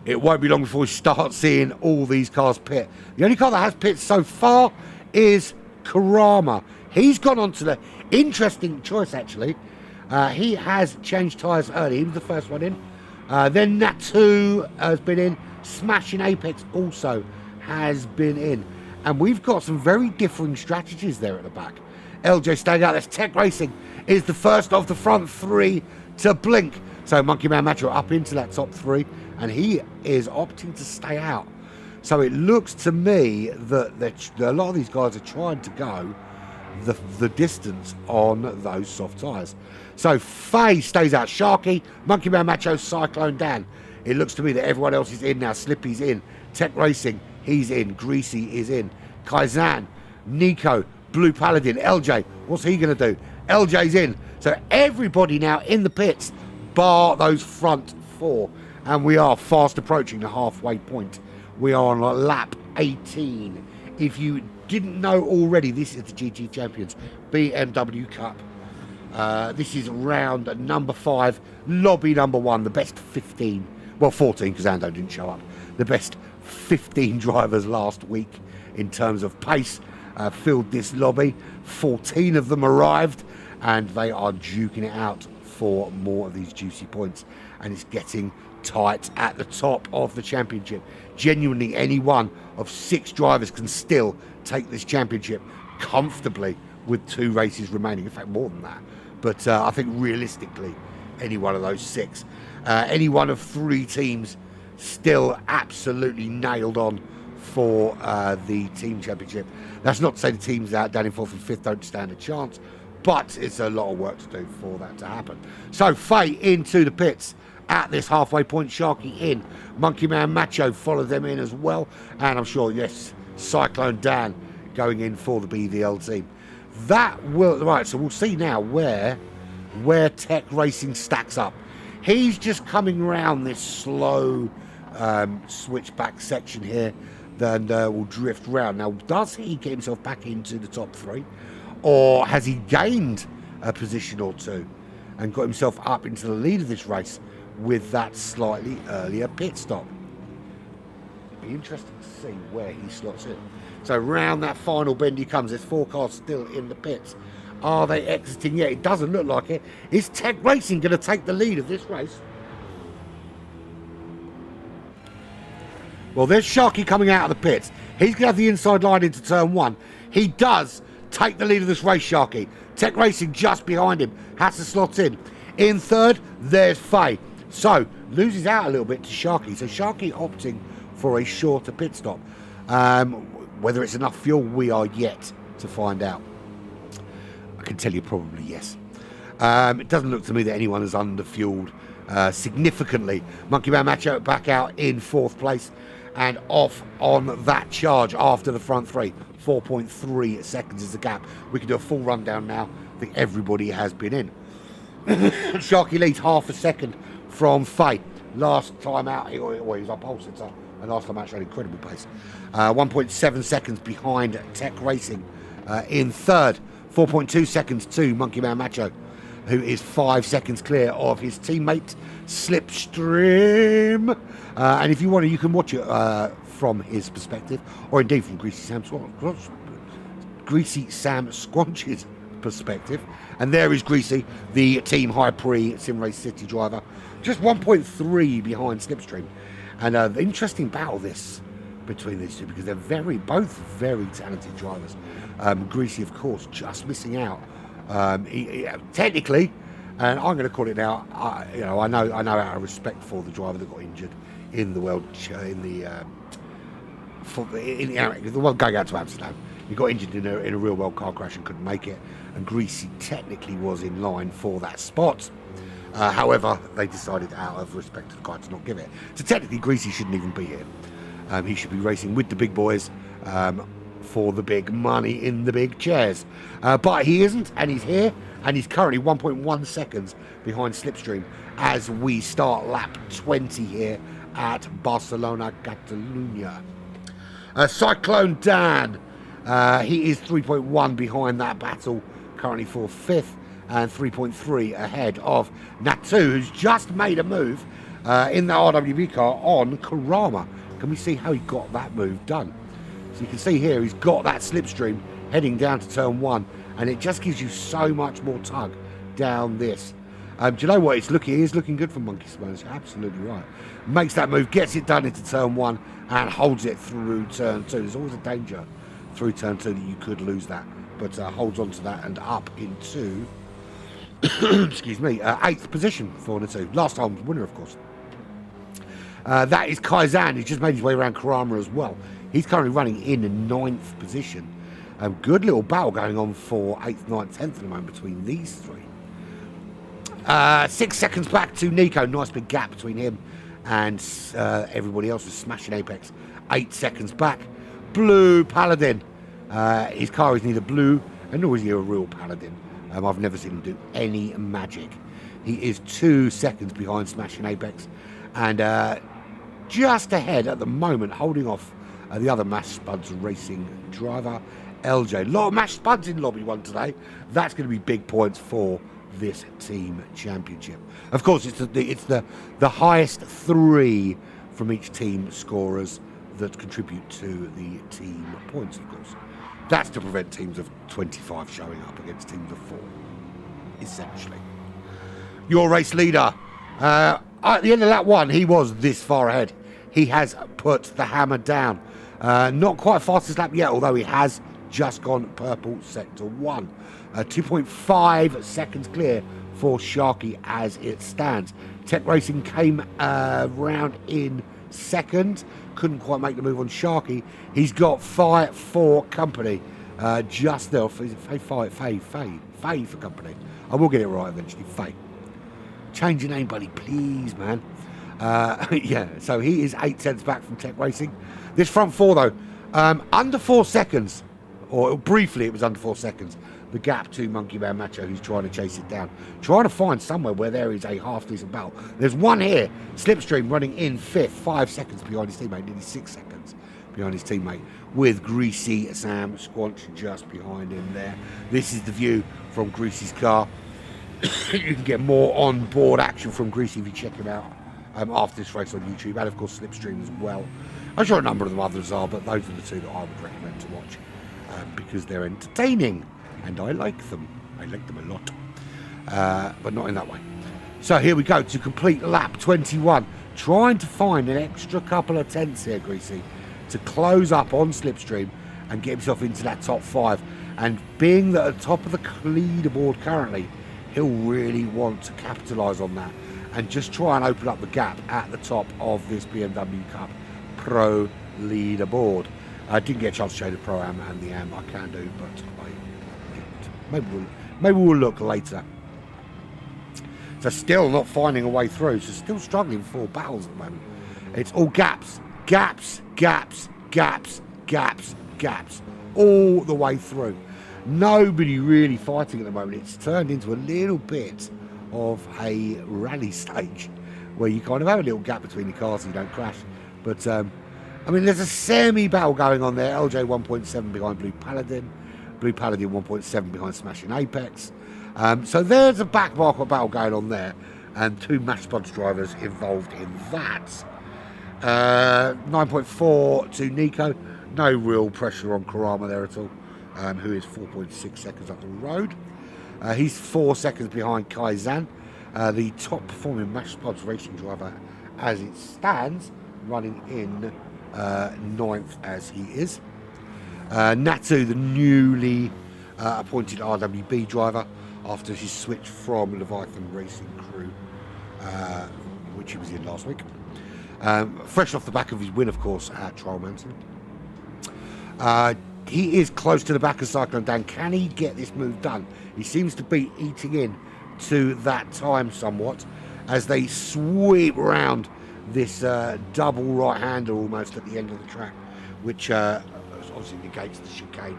It won't be long before we start seeing all these cars pit. The only car that has pit so far is Karama. He's gone on to the interesting choice, actually. He has changed tyres early. He was the first one in. Then Natu has been in. Smashing Apex also has been in. And we've got some very differing strategies there at the back. LJ staying out. That's Tech Racing is the first of the front 3 to blink. So Monkey Man Macho up into that top 3. And he is opting to stay out. So it looks to me that a lot of these guys are trying to go the distance on those soft tyres. So Faye stays out. Sharky, Monkey Man Macho, Cyclone Dan. It looks to me that everyone else is in now. Slippy's in. Tech Racing, he's in. Greasy is in. Kaizan, Nico, Blue Paladin, LJ. What's he going to do? LJ's in. So everybody now in the pits, bar those front 4. And we are fast approaching the halfway point. We are on lap 18. If you didn't know already, this is the GT Champions BMW Cup. This is round number 5, lobby number 1, the best 15. Well, 14, because Ando didn't show up. The best 15 drivers last week in terms of pace filled this lobby. 14 of them arrived, and they are duking it out for more of these juicy points. And it's getting tight at the top of the championship. Genuinely, any one of 6 drivers can still take this championship comfortably with 2 races remaining. In fact, more than that. But I think realistically, any one of those 6. Any one of 3 teams still absolutely nailed on for the team championship. That's not to say the teams out down in 4th and 5th don't stand a chance, but it's a lot of work to do for that to happen. So Faye into the pits at this halfway point. Sharky in, Monkey Man Macho followed them in as well, and I'm sure, yes, Cyclone Dan going in for the BVL team. That will, right, so we'll see now where Tech Racing stacks up. He's just coming around this slow switchback section here, then will drift round. Now, does he get himself back into the top 3, or has he gained a position or 2 and got himself up into the lead of this race with that slightly earlier pit stop? It'd be interesting to see where he slots in. So round that final bend he comes. There's 4 cars still in the pits. Are they exiting yet? It doesn't look like it. Is Tech Racing going to take the lead of this race? Well, there's Sharky coming out of the pits. He's going to have the inside line into turn 1. He does take the lead of this race, Sharky. Tech Racing just behind him. Has to slot in. In 3rd, there's Faye. So, loses out a little bit to Sharky. So, Sharky opting for a shorter pit stop. Whether it's enough fuel, we are yet to find out. I can tell you probably yes. It doesn't look to me that anyone has underfueled significantly. Monkey Man Macho back out in 4th place and off on that charge after the front 3. 4.3 seconds is the gap. We can do a full rundown now. I think everybody has been in. Sharky leads half a second from Faye. Last time out, he was up pole since and last time out showed incredible pace. 1.7 seconds behind Tech Racing in 3rd. 4.2 seconds to Monkey Man Macho, who is 5 seconds clear of his teammate Slipstream. And if you want to, you can watch it from his perspective, or indeed from Greasy Sam Squanch's perspective. And there is Greasy, the Team High Prix Sim Race City driver, just 1.3 behind Slipstream. And an interesting battle this between these two, because they're both very talented drivers. Greasy, of course, just missing out. He technically, and I'm going to call it now. I know out of respect for the driver that got injured in the world in the one going out to Amsterdam. He got injured in a real world car crash and couldn't make it. And Greasy technically was in line for that spot. However, they decided out of respect to the car to not give it. So technically, Greasy shouldn't even be here. He should be racing with the big boys for the big money in the big chairs. But he isn't, and he's here, and he's currently 1.1 seconds behind Slipstream as we start lap 20 here at Barcelona, Catalunya. Cyclone Dan, he is 3.1 behind that battle, currently for 5th, and 3.3 ahead of Natu, who's just made a move in the RWB car on Karama. Can we see how he got that move done? So you can see here he's got that Slipstream heading down to turn 1, and it just gives you so much more tug down this. Do you know what? It is looking good for Monkey Spoons. Absolutely right. Makes that move, gets it done into turn 1, and holds it through turn 2. There's always a danger through turn 2 that you could lose that, but holds on to that and up into excuse me, 8th position for Natu. Last time's winner, of course. That is Kaizan, who's just made his way around Karama as well. He's currently running in 9th position. Good little battle going on for 8th, 9th, 10th at the moment between these 3. 6 seconds back to Nico. Nice big gap between him and everybody else was smashing Apex. 8 seconds back. Blue Paladin. His car is neither blue and nor is he a real Paladin. I've never seen him do any magic. He is 2 seconds behind Smashing Apex and just ahead at the moment, holding off the other Mash Spuds Racing driver, LJ. A lot of Mash Spuds in Lobby 1 today. That's going to be big points for this team championship. Of course, it's the highest 3 from each team scorers that contribute to the team points, of course. That's to prevent teams of 25 showing up against teams of 4, essentially. Your race leader, at the end of lap 1, he was this far ahead. He has put the hammer down. Not quite fastest lap yet, although he has just gone purple sector 1. 2.5 seconds clear for Sharky as it stands. Tech Racing came round in second. Couldn't quite make the move on Sharky. He's got Faye for company. Just there. Is it Faye for company. I will get it right eventually. Faye. Change your name, buddy, please, man. Yeah, so he is 8 tenths back from Tech Racing. This front four, though, under 4 seconds, or briefly it was under 4 seconds, the gap to Monkey Man Macho, who's trying to chase it down. Trying to find somewhere where there is a half-decent battle. There's one here, Slipstream running in 5th, 5 seconds behind his teammate, nearly 6 seconds behind his teammate, with Greasy Sam Squanch just behind him there. This is the view from Greasy's car. You can get more on-board action from Greasy if you check him out after this race on YouTube, and of course Slipstream as well. I'm sure a number of the others are, but those are the two that I would recommend to watch because they're entertaining and I like them. I like them a lot, but not in that way. So here we go to complete lap 21, trying to find an extra couple of tenths here, Greasy, to close up on Slipstream and get himself into that top 5. And being that at the top of the leaderboard currently, he'll really want to capitalise on that and just try and open up the gap at the top of this BMW Cup Pro leaderboard. I didn't get a chance to show the Pro-Am and the Am. I can do, but I didn't. Maybe we'll look later. So still not finding a way through. So still struggling for battles at the moment. It's all gaps, gaps, gaps, gaps, gaps, gaps, all the way through. Nobody really fighting at the moment. It's turned into a little bit of a rally stage where you kind of have a little gap between the cars so you don't crash. But I mean, there's a semi-battle going on there. LJ 1.7 behind Blue Paladin. Blue Paladin 1.7 behind Smashing Apex. So there's a back market battle going on there. And 2 Match Pods drivers involved in that. 9.4 to Nico. No real pressure on Karama there at all. Who is 4.6 seconds up the road. He's 4 seconds behind Kaizan, the top performing Match Pods racing driver as it stands, running in 9th as he is. Natu, the newly appointed RWB driver after his switch from Leviathan Racing Crew, which he was in last week. Fresh off the back of his win, of course, at Trial Mountain. He is close to the back of Cyclone Dan. Can he get this move done? He seems to be eating in to that time somewhat as they sweep around this double right-hander almost at the end of the track, which obviously negates the chicane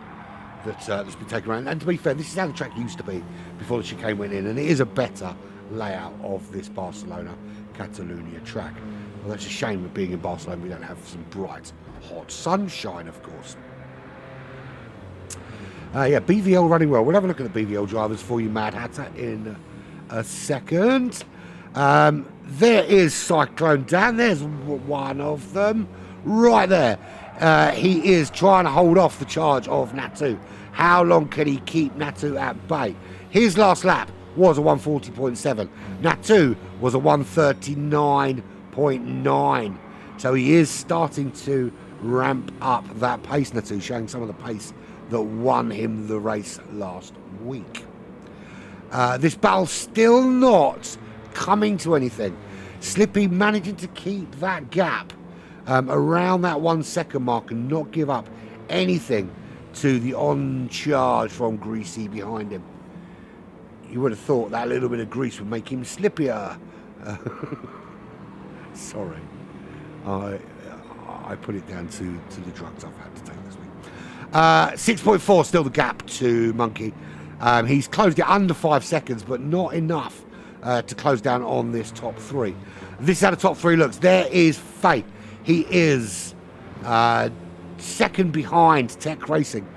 that's been taken around. And to be fair, this is how the track used to be before the chicane went in, and it is a better layout of this Barcelona-Catalunya track. Well, that's a shame that being in Barcelona we don't have some bright, hot sunshine, of course. Yeah, BVL running well. We'll have a look at the BVL drivers for you, Mad Hatter, in a second. There is Cyclone Dan. There's one of them right there. He is trying to hold off the charge of Natu. How long can he keep Natu at bay? His last lap was a 140.7. Natu was a 139.9. So he is starting to ramp up that pace, Natu, showing some of the pace that won him the race last week. This battle still not coming to anything. Slippy managing to keep that gap around that 1 second mark and not give up anything to the on charge from Greasy behind him. You would have thought that little bit of grease would make him slippier. Sorry. I put it down to the drugs I've had to take this week. 6.4 still the gap to Monkey. He's closed it under 5 seconds, but not enough to close down on this top 3. This is how the top 3 looks. There is Faye. He is second behind Tech Racing,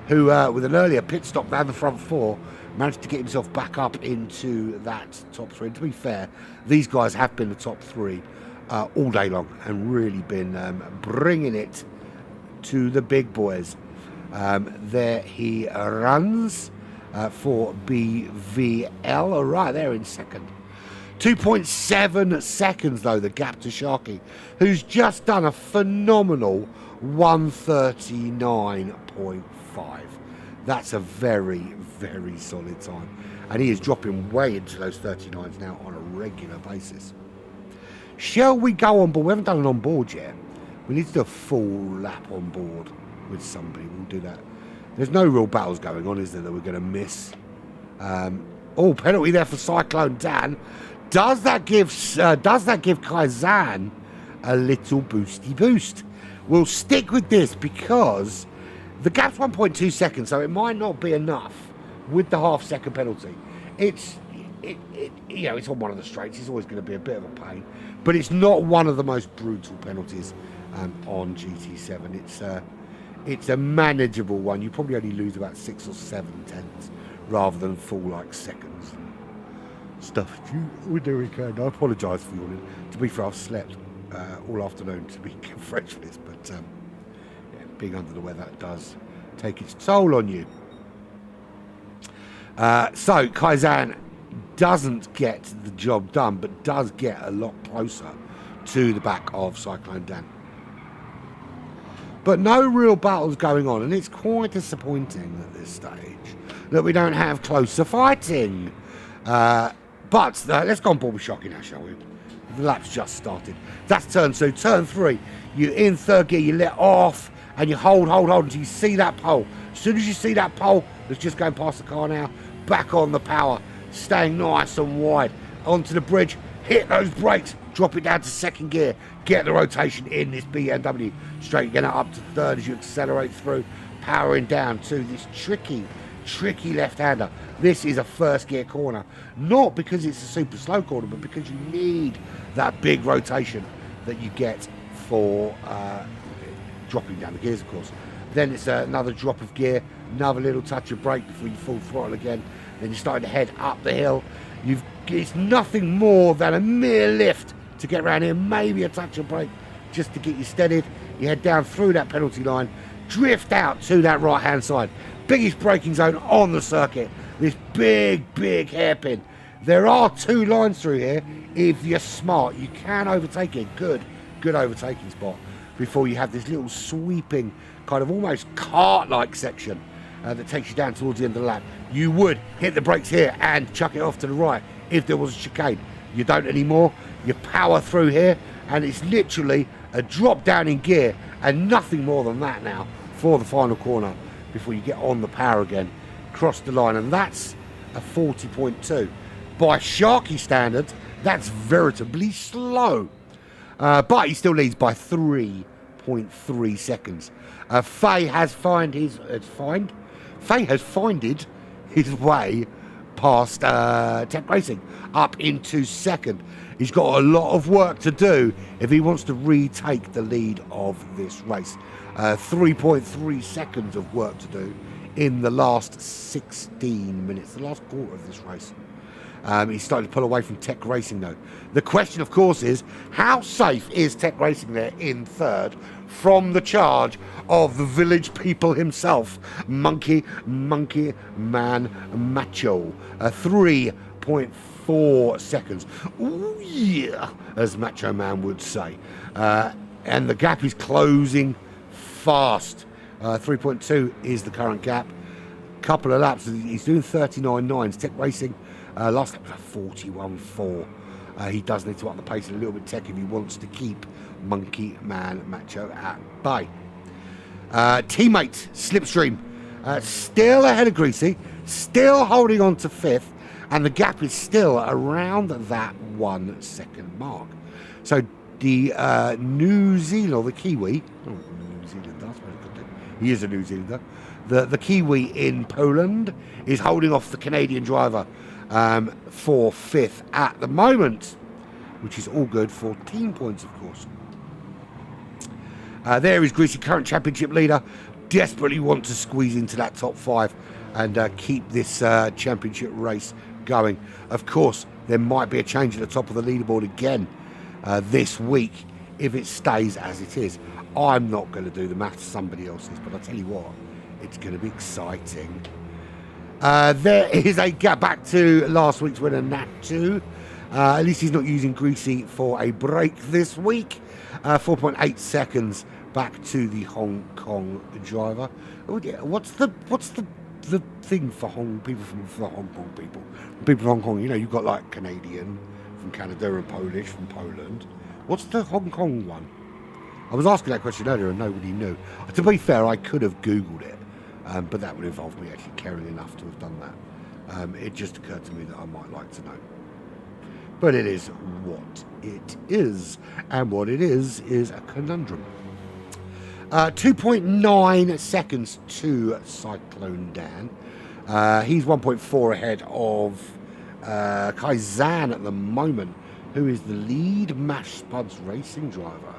who with an earlier pit stop down the front 4 managed to get himself back up into that top 3. And to be fair, these guys have been the top 3 all day long and really been bringing it to the big boys. There he runs for BVL, right there in second. 2.7 seconds though the gap to Sharky, who's just done a phenomenal 139.5. That's a very, very solid time. And he is dropping way into those 39s now on a regular basis. Shall we go on board? We haven't done an on board yet. We need to do a full lap on board with somebody. We'll do that. There's no real battles going on, is there, that we're going to miss? Penalty there for Cyclone Dan. Does that give Kaizan a little boosty boost? We'll stick with this because the gap's 1.2 seconds, so it might not be enough with the half-second penalty. It's on one of the straights. It's always going to be a bit of a pain, but it's not one of the most brutal penalties on GT7. It's a manageable one. You probably only lose about 6 or 7 tenths rather than full like seconds. Stuff we're doing. I apologise for yawning. To be fair, I've slept all afternoon to be fresh for this, but being under the weather does take its toll on you. So Kaizan doesn't get the job done, but does get a lot closer to the back of Cyclone Dan. But no real battles going on, and it's quite disappointing at this stage that we don't have closer fighting. But let's go on board with Shocky now, shall we? The lap's just started. That's turn 2. Turn 3, you're in third gear, you let off, and you hold until you see that pole. As soon as you see that pole that's just going past the car now, back on the power, staying nice and wide. Onto the bridge, hit those brakes, drop it down to second gear, get the rotation in this BMW. Straight again up to third as you accelerate through, powering down to this tricky left-hander. This is a first gear corner, not because it's a super slow corner, but because you need that big rotation that you get for dropping down the gears, of course. Then it's another drop of gear, another little touch of brake before you full throttle again. Then you're starting to head up the hill. It's nothing more than a mere lift to get around here, maybe a touch of brake just to get you steadied. You head down through that penalty line, drift out to that right hand side. Biggest braking zone on the circuit. This big hairpin. There are 2 lines through here. If you're smart, you can overtake it. Good overtaking spot before you have this little sweeping kind of almost cart-like section that takes you down towards the end of the lap. You would hit the brakes here and chuck it off to the right if there was a chicane. You don't anymore. You power through here, and it's literally a drop down in gear and nothing more than that now for the final corner before you get on the power again, cross the line, and that's a 40.2. By Sharky standards, that's veritably slow, but he still leads by 3.3 seconds. Faye has finded his way past Tech Racing up into second. He's got a lot of work to do if he wants to retake the lead of this race. 3.3 seconds of work to do in the last 16 minutes, the last quarter of this race. He's starting to pull away from Tech Racing though. The question, of course, is how safe is Tech Racing there in third from the charge of the village people himself, Monkey Man Macho? 3.4 seconds. Ooh yeah, as Macho Man would say. And the gap is closing fast. 3.2 is the current gap. Couple of laps, he's doing 39.9s. Tech Racing last lap was a 41.4. He does need to up the pace a little bit, Tech, if he wants to keep Monkey Man Macho at bay. Teammate Slipstream still ahead of Greasy, still holding on to 5th, and the gap is still around that 1 second mark. So the New Zealand, the Kiwi, New Zealand, that's very good. He is a New Zealander. The Kiwi in Poland is holding off the Canadian driver for 5th at the moment, which is all good for team points, of course. There is Greasy, current championship leader, desperately want to squeeze into that top 5 and keep this championship race going. Of course, there might be a change at the top of the leaderboard again this week if it stays as it is. I'm not going to do the maths, somebody else is, but I'll tell you what, it's going to be exciting. There is a gap back to last week's winner, Nat 2. At least he's not using Greasy for a break this week. 4.8 seconds back to the Hong Kong driver. Oh, yeah. What's the the thing for people from Hong Kong people from Hong Kong? You know, you've got like Canadian from Canada and Polish from Poland. What's the Hong Kong one? I was asking that question earlier and nobody knew. To be fair, I could have Googled it, but that would involve me actually caring enough to have done that. It just occurred to me that I might like to know. But it is what it is, and what it is a conundrum. 2.9 seconds to Cyclone Dan. He's 1.4 ahead of Kai Zhan at the moment, who is the lead Mash Spuds racing driver.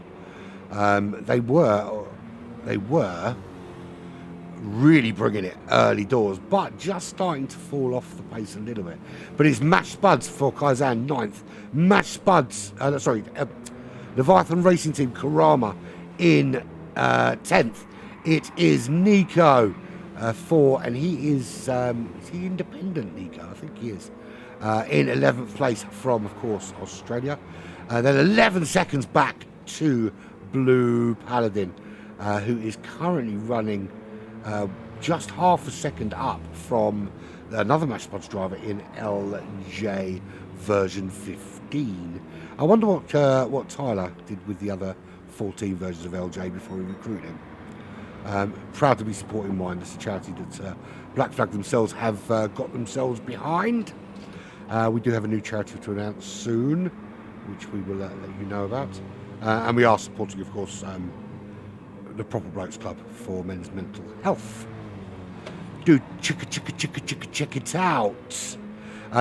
They were really bringing it early doors, but just starting to fall off the pace a little bit. But it's Mash Spuds for Kai Zhan 9th. Mash Spuds, Leviathan Racing Team Karama in 10th. It is Nico and he is he independent, Nico? I think he is. In 11th place from, of course, Australia. Then 11 seconds back to Blue Paladin, who is currently running just half a second up from another Mash Spuds driver in LJ version 15. I wonder what Tyler did with the other 14 versions of LJ before he recruited him. Proud to be supporting mine. It's a charity that Black Flag themselves have got themselves behind. We do have a new charity to announce soon, which we will let you know about. And we are supporting, of course, the Proper Blokes Club for men's mental health. Do check it out.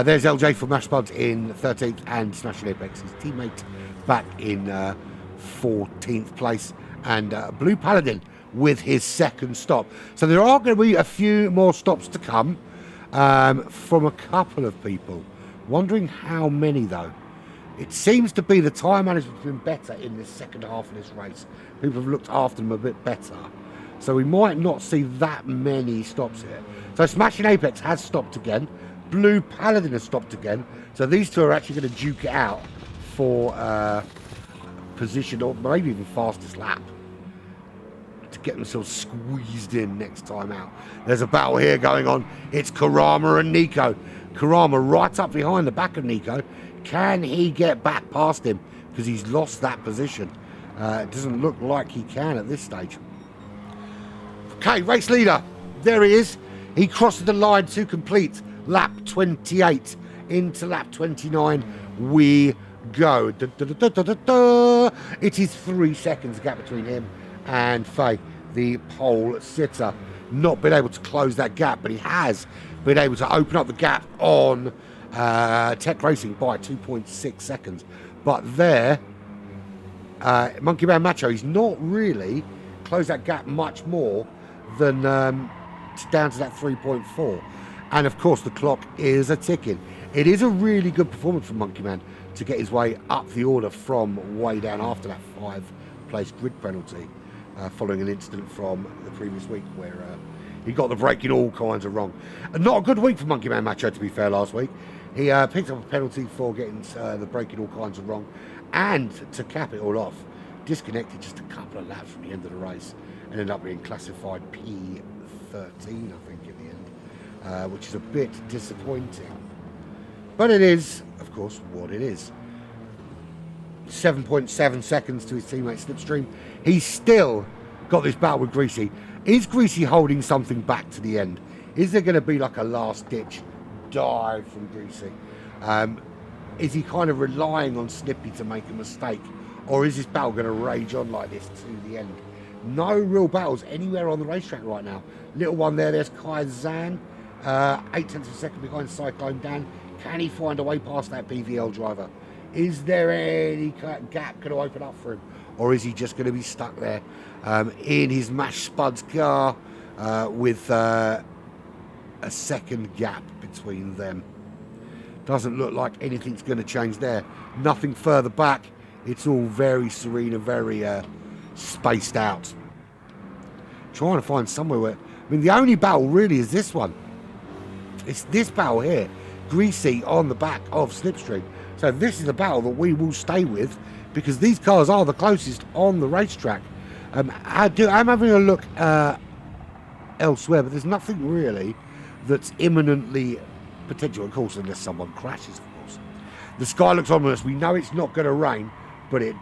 There's LJ for Mash Spuds in 13th and Smashing Apex, his teammate, back in 14th place. And Blue Paladin with his second stop. So there are going to be a few more stops to come from a couple of people. Wondering how many, though. It seems to be the time management's been better in this second half of this race. People have looked after them a bit better. So we might not see that many stops here. So Smashing Apex has stopped again. Blue Paladin has stopped again. So these two are actually going to duke it out for position, or maybe even fastest lap, to get themselves squeezed in next time out. There's a battle here going on. It's Karama and Nico. Karama right up behind the back of Nico. Can he get back past him? Because he's lost that position. It doesn't look like he can at this stage. Okay, race leader. There he is. He crosses the line to complete lap 28. Into lap 29 we go. It is 3 seconds gap between him and Faye, the pole sitter. Not been able to close that gap, but he has been able to open up the gap on Tech Racing by 2.6 seconds. But there, Monkey Man Macho, he's not really closed that gap much more than down to that 3.4. And of course, the clock is a ticking. It is a really good performance from Monkey Man to get his way up the order from way down after that 5-place grid penalty, following an incident from the previous week where he got the braking all kinds of wrong. Not a good week for Monkey Man Macho, to be fair, last week. He picked up a penalty for getting the braking all kinds of wrong, and to cap it all off, disconnected just a couple of laps from the end of the race and ended up being classified P13, I think, in the end, which is a bit disappointing. But it is, of course, what it is. 7.7 seconds to his teammate Slipstream. He's still got this battle with Greasy. Is Greasy holding something back to the end? Is there going to be like a last-ditch dive from Greasy? Is he kind of relying on Snippy to make a mistake? Or is this battle going to rage on like this to the end? No real battles anywhere on the racetrack right now. Little one there, there's Kai Zhan. 8 tenths of a second behind Cyclone Dan. Can he find a way past that PVL driver? Is there any gap going to open up for him? Or is he just going to be stuck there in his Mash Spuds car with a second gap between them? Doesn't look like anything's going to change there. Nothing further back. It's all very serene and very spaced out. Trying to find somewhere where... I mean, the only battle really is this one. It's this battle here. Greasy on the back of Slipstream. So this is the battle that we will stay with, because these cars are the closest on the racetrack. I'm having a look elsewhere, but there's nothing really that's imminently potential, of course, unless someone crashes, of course. The sky looks ominous. We know it's not going to rain, but it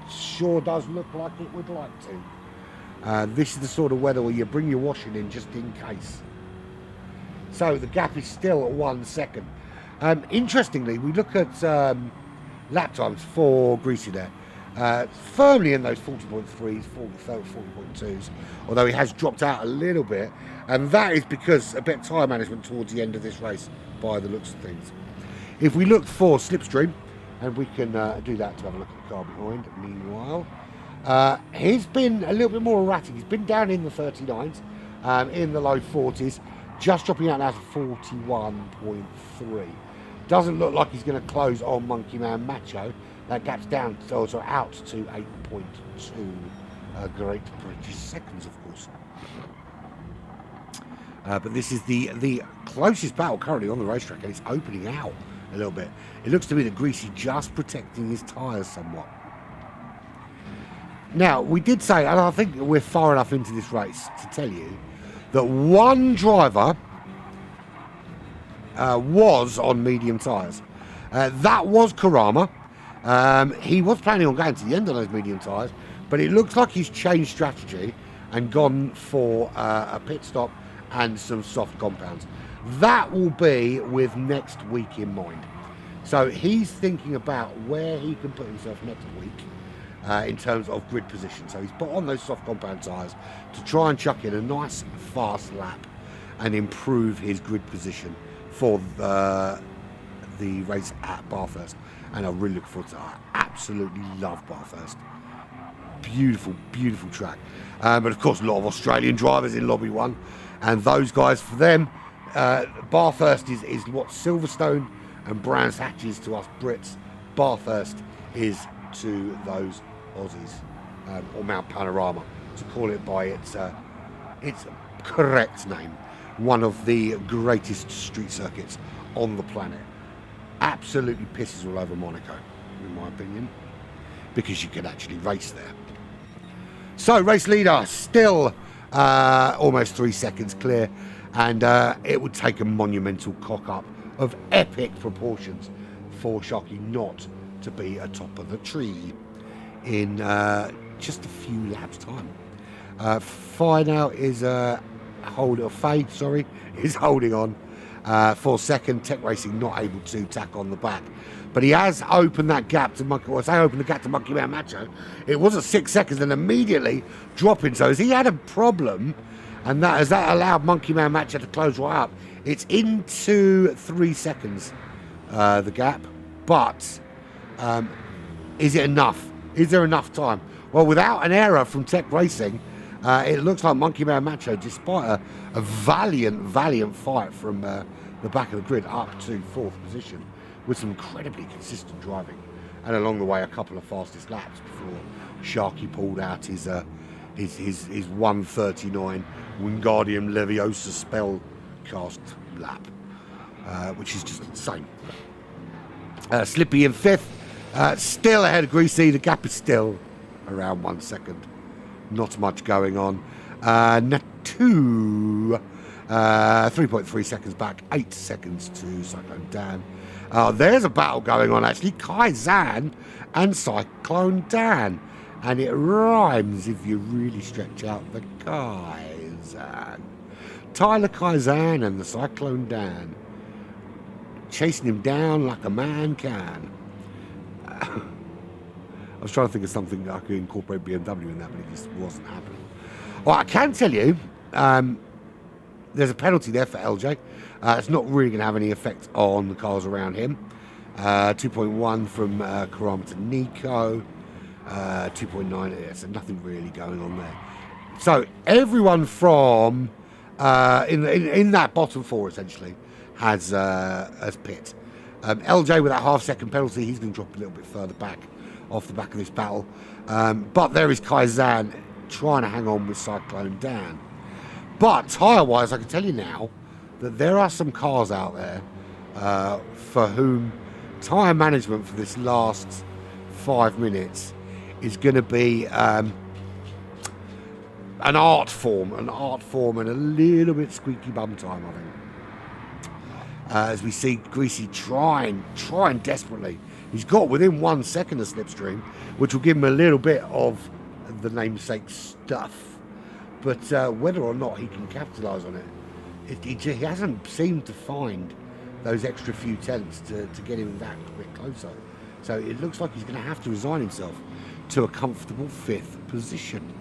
sure does look like it would like to. This is the sort of weather where you bring your washing in just in case. So the gap is still at 1 second. Interestingly, we look at lap times for Greasy there. Firmly in those 40.3s, 40.2s, although he has dropped out a little bit, and that is because a bit of tyre management towards the end of this race by the looks of things. If we look for slipstream, and we can do that to have a look at the car behind, meanwhile, he's been a little bit more erratic. He's been down in the 39s, in the low 40s, just dropping out now to 41.3. Doesn't look like he's going to close on Monkey Man Macho. That gap's down, so out to 8.2 Great British seconds, of course. But this is the closest battle currently on the racetrack, and it's opening out a little bit. It looks to me that Greasy just protecting his tyres somewhat. Now, we did say, and I think we're far enough into this race to tell you, that one driver was on medium tyres. That was Karama. He was planning on going to the end of those medium tyres, but it looks like he's changed strategy and gone for a pit stop and some soft compounds. That will be with next week in mind. So he's thinking about where he can put himself next week in terms of grid position. So he's put on those soft compound tyres to try and chuck in a nice fast lap and improve his grid position for the race at Bathurst. And I really look forward to it. I absolutely love Bathurst. Beautiful, beautiful track. But of course, a lot of Australian drivers in Lobby 1. And those guys, for them, Bathurst is what Silverstone and Brands Hatch is to us Brits. Bathurst is to those Aussies, or Mount Panorama, to call it by its correct name. One of the greatest street circuits on the planet. Absolutely pisses all over Monaco, in my opinion, because you can actually race there. So, race leader still almost 3 seconds clear, and it would take a monumental cock-up of epic proportions for Sharky not to be atop of the tree in just a few laps' time. Final is is holding on for second. Tech Racing not able to tack on the back, but he has opened that gap to Monkey. Well, I say opened the gap to Monkey Man Macho. It was at 6 seconds and immediately dropping. So as he had a problem, and that allowed Monkey Man Macho to close right up. It's into 3 seconds, the gap, but is it enough? Is there enough time? Well, without an error from Tech Racing, it looks like Monkey Man Macho, despite a valiant fight from the back of the grid up to 4th position, with some incredibly consistent driving, and along the way a couple of fastest laps before Sharky pulled out his 1:39 Wingardium Leviosa spellcast lap, which is just insane. Slippy in 5th, still ahead of Greasy. The gap is still around 1 second. Not much going on. Natu, 3.3 seconds back, 8 seconds to Cyclone Dan. There's a battle going on actually. Kaizan and Cyclone Dan. And it rhymes if you really stretch out the Kaizan. Tyler Kaizan and the Cyclone Dan. Chasing him down like a man can. I was trying to think of something that I could incorporate BMW in that, but it just wasn't happening. Well, I can tell you, there's a penalty there for LJ. It's not really going to have any effect on the cars around him. 2.1 from Karama to Nico. 2.9, so nothing really going on there. So everyone from in that bottom four essentially has pit. LJ with that half-second penalty, he's going to drop a little bit further back off the back of this battle. But there is Kaizan trying to hang on with Cyclone Dan. But tyre-wise, I can tell you now that there are some cars out there for whom tyre management for this last 5 minutes is going to be an art form and a little bit squeaky bum time, I think. as we see Greasy trying desperately. He's got within 1 second of Slipstream, which will give him a little bit of the namesake stuff. But whether or not he can capitalise on it, he hasn't seemed to find those extra few tenths to get him that bit closer. So it looks like he's going to have to resign himself to a comfortable 5th position.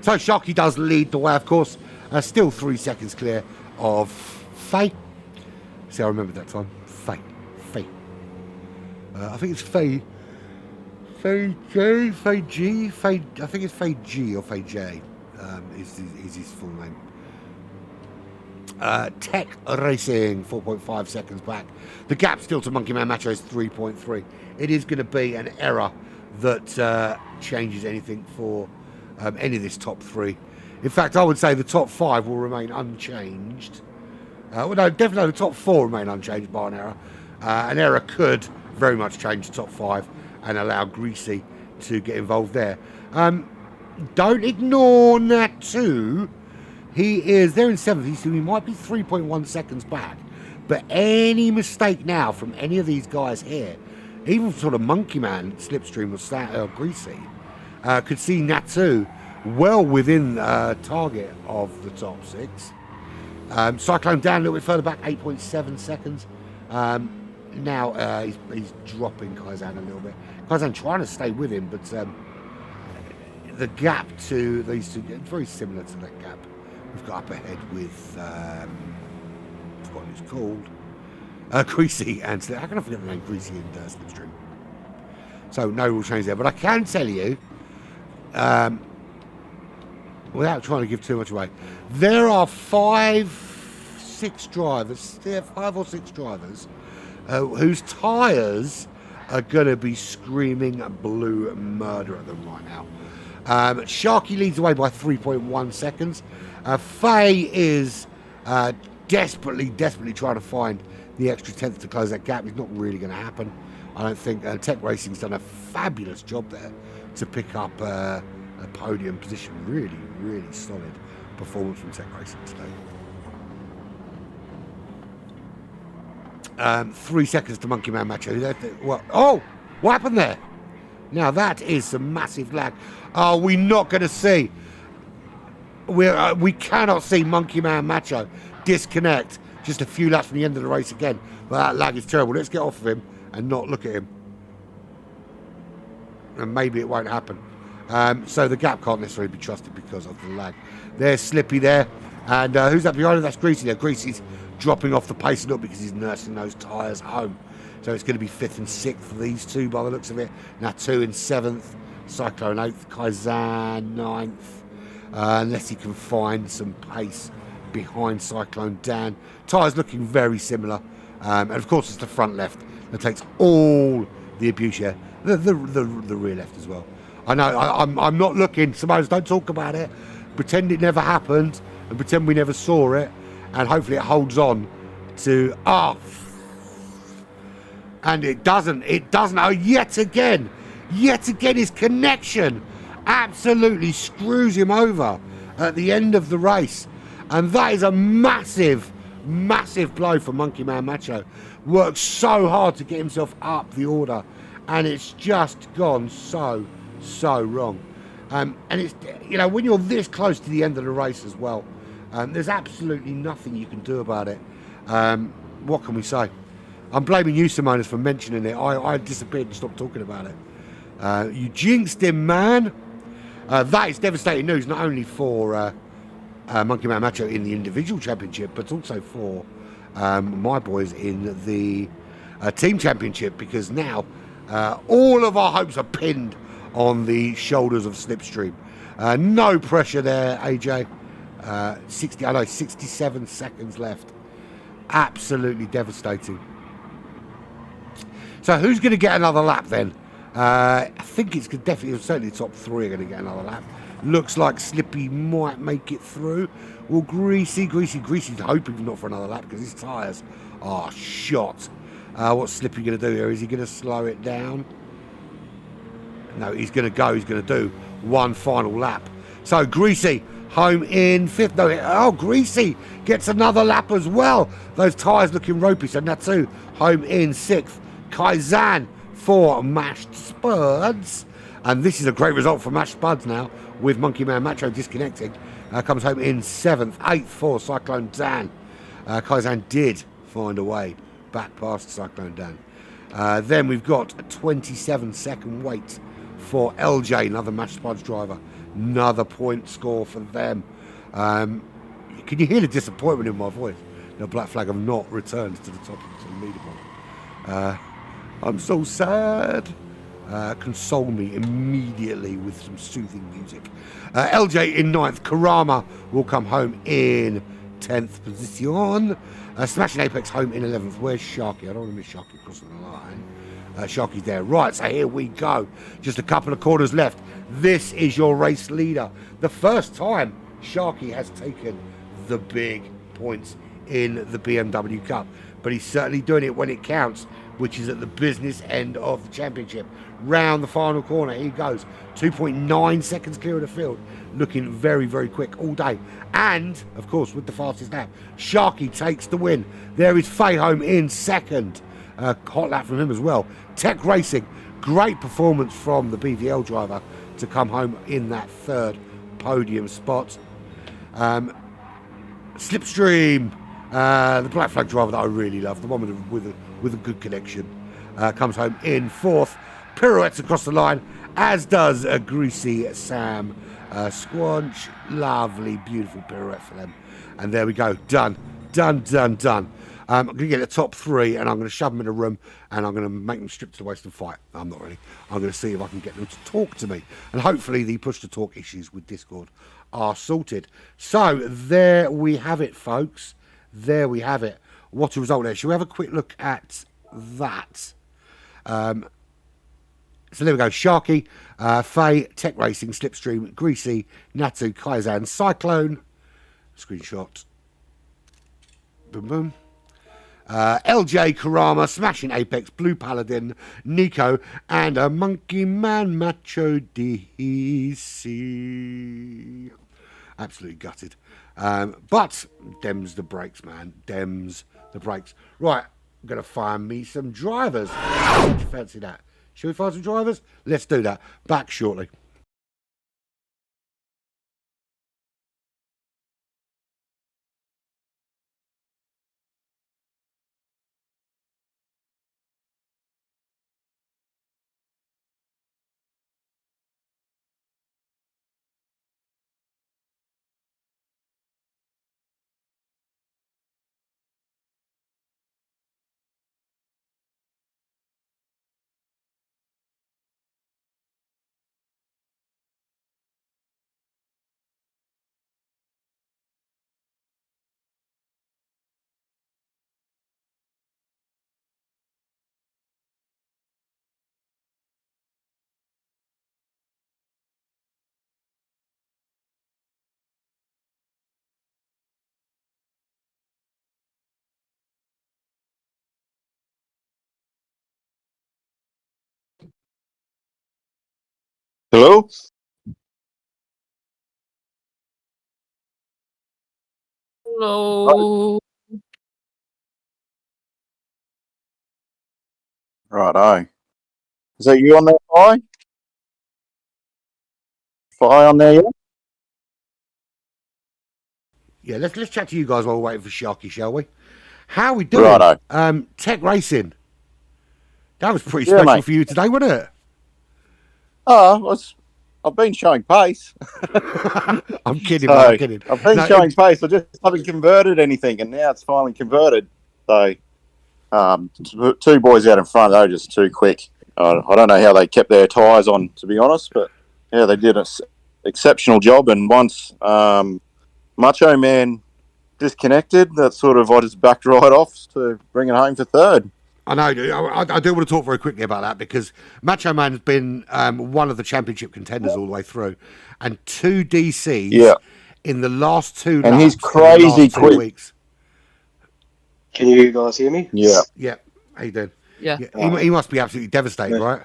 So Sharky does lead the way, of course. Still 3 seconds clear of Faye. See, I remember that time. Faye. I think it's Faye J, Faye G, Faye. I think it's Faye G or Faye J is his full name. Tech Racing, 4.5 seconds back. The gap still to Monkey Man Macho is 3.3. It is going to be an error that changes anything for any of this top 3. In fact, I would say the top 5 will remain unchanged. Well, no, definitely the top 4 remain unchanged by an error. An error could very much change the top 5 and allow Greasy to get involved there. Don't ignore Natu. They're in 7th, so he might be 3.1 seconds back. But any mistake now from any of these guys here, even sort of Monkey Man, Slipstream or Greasy, could see Natu well within target of the top 6. Cyclone down a little bit further back, 8.7 seconds. Now he's dropping Kaizan a little bit. Kaizan trying to stay with him, but the gap to these two is very similar to that gap we've got up ahead with, I've forgotten what it's called, Greasy and Slip. How can I forget the name Greasy and Slipstream? So no real change there, but I can tell you, without trying to give too much away, there are 5 or 6 drivers whose tyres are going to be screaming blue murder at them right now. Sharky leads away by 3.1 seconds. Faye is desperately trying to find the extra tenth to close that gap. It's not really going to happen, I don't think. Tech Racing's done a fabulous job there to pick up a podium position. Really solid performance from Tech Racing today. 3 seconds to Monkey Man Macho. What happened there? Now that is some massive lag. Are we not going to see? We cannot see Monkey Man Macho disconnect just a few laps from the end of the race again. But that lag is terrible. Let's get off of him and not look at him. And maybe it won't happen. So the gap can't necessarily be trusted because of the lag. There's Slippy there. And who's that behind him? That's Greasy there. Greasy's dropping off the pace a little because he's nursing those tyres home. So it's going to be 5th and 6th for these two by the looks of it. Natu in 7th. Cyclone 8th. Kaizan 9th. Unless he can find some pace behind Cyclone Dan. Tyres looking very similar. And of course it's the front left that takes all the abuse here. The rear left as well. I know, I'm not looking. Suppose don't talk about it. Pretend it never happened and pretend we never saw it. And hopefully it holds on to... And it doesn't. Oh, yet again his connection absolutely screws him over at the end of the race. And that is a massive blow for Monkey Man Macho. Worked so hard to get himself up the order, and it's just gone so wrong. And it's, when you're this close to the end of the race as well, there's absolutely nothing you can do about it. What can we say? I'm blaming you, Simonas, for mentioning it. I disappeared and stopped talking about it. You jinxed him, man. That is devastating news, not only for Monkey Man Macho in the individual championship, but also for my boys in the team championship, because now all of our hopes are pinned on the shoulders of Slipstream. No pressure there, AJ. 67 seconds left. Absolutely devastating. So who's going to get another lap then? I think it's definitely, certainly the top 3 are going to get another lap. Looks like Slippy might make it through. Well, Greasy's hoping not for another lap because his tyres are shot. What's Slippy going to do here? Is he going to slow it down? No, he's going to go. He's going to do one final lap. So Greasy home in 5th. No, Greasy gets another lap as well. Those tyres looking ropey. So Natsu home in 6th. Kaizan for Mashed Spuds. And this is a great result for Mashed Spuds now, with Monkey Man Macho disconnecting. Comes home in 7th. 8th for Cyclone Dan. Kaizan did find a way back past Cyclone Dan. Then we've got a 27-second wait for LJ, another Mashed Spuds driver. Another point score for them. Can you hear the disappointment in my voice? The Black Flag have not returned to the top of the leaderboard. I'm so sad. Console me immediately with some soothing music. LJ in 9th. Karama will come home in 10th position. Smashing Apex home in 11th. Where's Sharky? I don't want to miss Sharky crossing the line. Sharky's there. Right, so here we go. Just a couple of quarters left. This is your race leader. The first time Sharky has taken the big points in the BMW Cup. But he's certainly doing it when it counts, which is at the business end of the championship. Round the final corner, he goes. 2.9 seconds clear of the field. Looking very, very quick all day. And, of course, with the fastest lap, Sharky takes the win. There is Faye home in 2nd. Hot lap from him as well. Tech Racing, great performance from the BVL driver to come home in that 3rd podium spot. Slipstream, the Black Flag driver that I really love, the one with a good connection, comes home in 4th. Pirouettes across the line, as does a Greasy Sam Squanch. Lovely, beautiful pirouette for them. And there we go, done. I'm going to get the top 3 and I'm going to shove them in a room and I'm going to make them strip to the waist and fight. I'm not really. I'm going to see if I can get them to talk to me. And hopefully the push to talk issues with Discord are sorted. So there we have it, folks. There we have it. What a result there. Shall we have a quick look at that? So there we go. Sharky, Faye, Tech Racing, Slipstream, Greasy, Natsu, Kaizan, Cyclone. Screenshot. Boom, boom. LJ, Karama, Smashing Apex, Blue Paladin, Nico, and a Monkey Man Macho DC. Absolutely gutted. But Dems the brakes, man. Dems the brakes. Right, I'm going to find me some drivers. Don't you fancy that? Shall we find some drivers? Let's do that. Back shortly. Hello? Hello. Righto. Is that you on there, Fi? Fi on there, yeah? Yeah, let's chat to you guys while we're waiting for Sharky, shall we? How are we doing? Righto. Tech Racing. That was pretty Yeah, special mate. for you today, wasn't it? I've been showing pace. I'm kidding, man. I'm kidding. I've been showing pace. I just haven't converted anything, and now it's finally converted. So, two boys out in front, they were just too quick. I don't know how they kept their tyres on, to be honest, but yeah, they did an exceptional job. And once Macho Man disconnected, I just backed right off to bring it home for 3rd. I know. I do want to talk very quickly about that because Macho Man has been one of the championship contenders all the way through, and 2 DCs in the last 2 laps. And he's crazy quick. Weeks. Can you guys hear me? Yeah. Yeah. How you doing? Yeah. He must be absolutely devastated, right?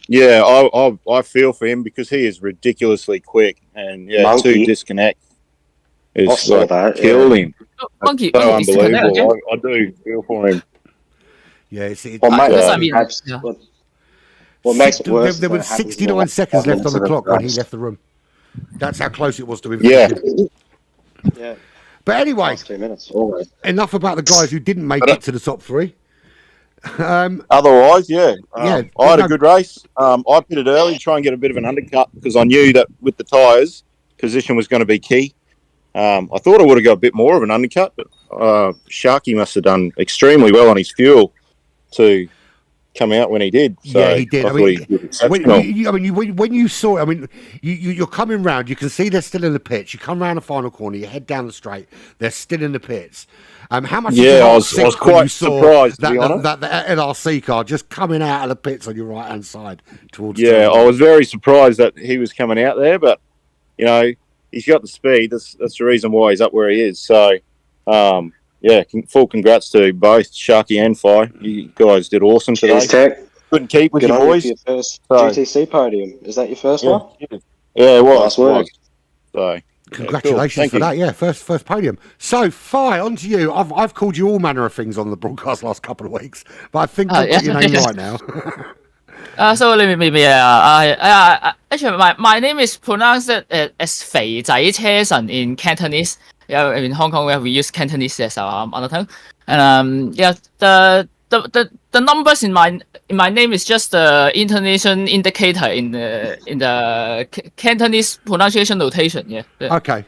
Yeah, I feel for him because he is ridiculously quick, and Monkey. to disconnect is I saw that, killed him. Monkey, So Monkey disconnect again. unbelievable. I do feel for him. Yeah, Because I mean, yeah. What makes it worse there were 69 seconds left on the clock when he left the room. That's how close it was to him finishing. Yeah. But anyway, Last 2 minutes, always. enough about the guys who didn't make it to the top three. Otherwise, I had a good race. I pitted early to try and get a bit of an undercut because I knew that with the tyres, position was going to be key. I thought I would have got a bit more of an undercut, but Sharky must have done extremely well on his fuel to come out when he did. So yeah, he did. I mean, when you saw, you're coming round. You can see they're still in the pits. You come round the final corner. You head down the straight. They're still in the pits. How much? Yeah, I was quite surprised. To be honest, that NRC car just coming out of the pits on your right hand side towards. Yeah, I was very surprised that he was coming out there, but he's got the speed. That's the reason why he's up where he is. So, full congrats to both Sharky and Fi. You guys did awesome today. Cheers, Tech. Couldn't keep with Good you on boys. You for your first GTC podium. Is that your first one? Yeah, it was. Nice work. So, congratulations for that. Yeah, first podium. So, Fi, on to you. I've called you all manner of things on the broadcast last couple of weeks, but I think I've got your name right now. So maybe actually my name is pronounced as 肥仔車神 in Cantonese. Yeah, in Hong Kong we use Cantonese as our mother tongue, and the numbers in my name is just the intonation indicator in the Cantonese pronunciation notation. Yeah. Okay.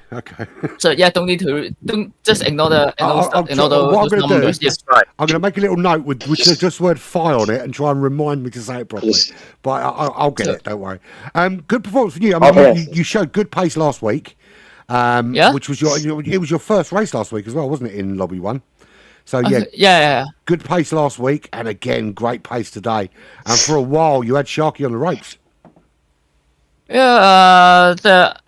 So don't just ignore the those numbers. Yes, right. I'm going to make a little note with just word "fi" on it and try and remind me to say it properly. But I'll get it. Don't worry. Good performance from you. I mean, you showed good pace last week. Which was it was your first race last week as well, wasn't it, in Lobby 1? So yeah. Good pace last week, and again great pace today. And for a while you had Sharky on the ropes. Yeah,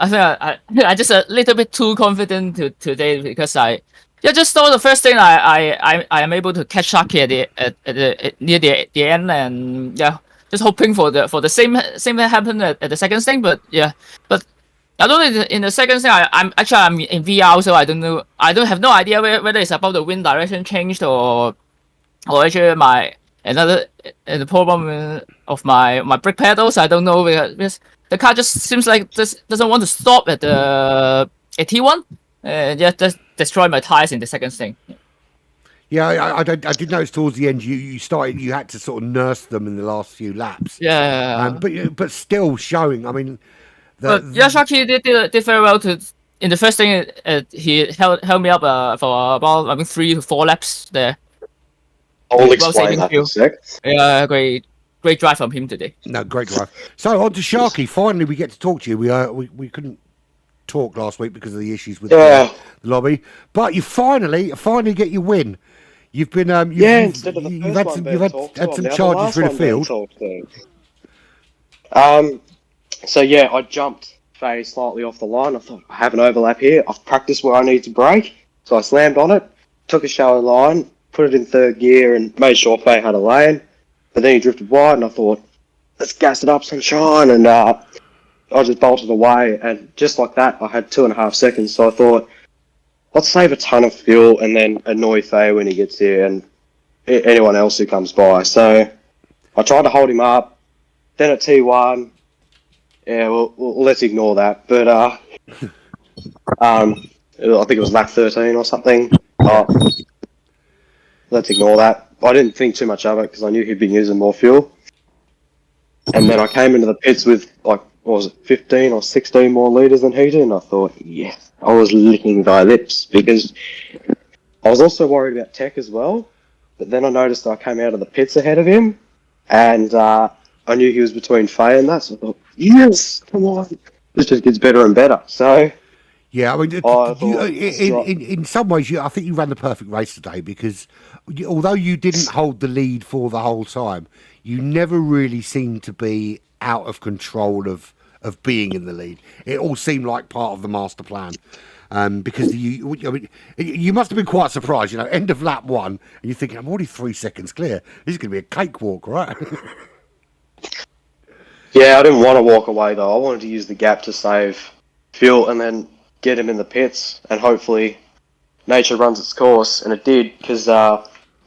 I think I just a little bit too confident today because I just thought the first thing I am able to catch Sharky at the near the end, and just hoping for the same thing happen at the second thing, but I don't know in the second thing I'm in VR, so I don't know. I don't have no idea whether it's about the wind direction changed or actually the problem of my brake pedals. I don't know because the car just seems like just doesn't want to stop at T1. Just destroy my tires in the second thing. Yeah, I did notice towards the end you had to sort of nurse them in the last few laps. Yeah. But still showing. I mean. Sharky did very well in the first thing. He held me up for about 3 to 4 laps there. I'll explain that in a sec. Yeah, great drive from him today. No, great drive. So on to Sharky. Finally, we get to talk to you. We couldn't talk last week because of the issues with the lobby, but you finally get your win. You've been instead of the first you've had some charges through the field. So I jumped very slightly off the line. I thought I have an overlap here. I've practiced where I need to brake, so I slammed on it, took a shallow line, put it in third gear, and made sure Faye had a lane. But then he drifted wide, and I thought, let's gas it up, sunshine, and I just bolted away. And just like that, I had 2.5 seconds. So I thought, let's save a ton of fuel and then annoy Faye when he gets here and anyone else who comes by. So I tried to hold him up. Then at T1. Yeah, well, let's ignore that. But I think it was lap 13 or something. Let's ignore that. I didn't think too much of it because I knew he'd been using more fuel. And then I came into the pits with 15 or 16 more litres than he did, and I thought, yes, I was licking thy lips because I was also worried about Tech as well. But then I noticed I came out of the pits ahead of him, and I knew he was between Faye and that, so I thought, yes, come on. This just gets better and better. So, yeah, I mean, in some ways, I think you ran the perfect race today because although you didn't hold the lead for the whole time, you never really seemed to be out of control of being in the lead. It all seemed like part of the master plan. Because you must have been quite surprised, end of lap 1, and you're thinking, I'm already 3 seconds clear. This is going to be a cakewalk, right? Yeah, I didn't want to walk away though. I wanted to use the gap to save fuel and then get him in the pits, and hopefully nature runs its course, and it did, because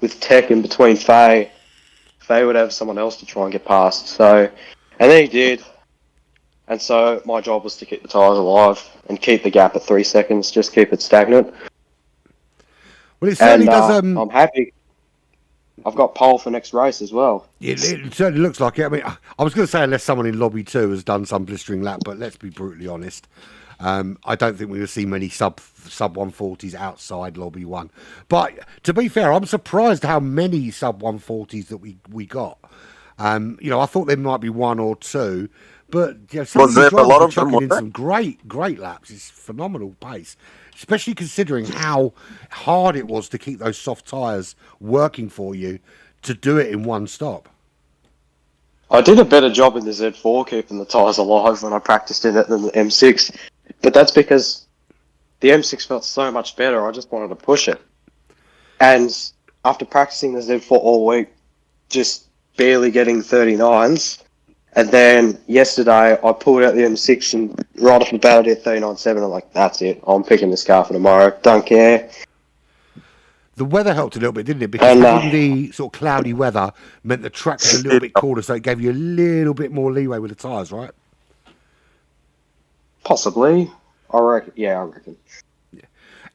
with Tech in between Faye would have someone else to try and get past. So, and then he did, and so my job was to keep the tyres alive and keep the gap at 3 seconds, just keep it stagnant. Well, it certainly does. I'm happy. I've got pole for next race as well. It certainly looks like it. I mean, I was going to say unless someone in Lobby 2 has done some blistering lap, but let's be brutally honest. I don't think we will see many sub 140s outside Lobby 1. But to be fair, I'm surprised how many sub 140s that we got. You know, I thought there might be one or two, but you know, some of these drivers are chucking in some great laps. It's phenomenal pace, especially considering how hard it was to keep those soft tyres working for you to do it in one stop. I did a better job in the Z4 keeping the tyres alive when I practiced in it than the M6, but that's because the M6 felt so much better. I just wanted to push it. And after practicing the Z4 all week, just barely getting 39s, and then yesterday I pulled out the M6 and right off the bat I did 39.7. I'm like, that's it. I'm picking this car for tomorrow. Don't care. The weather helped a little bit, didn't it? Because having the sort of cloudy weather meant the track was a little bit colder, so it gave you a little bit more leeway with the tyres, right? Possibly. I reckon. Yeah, I reckon. Yeah.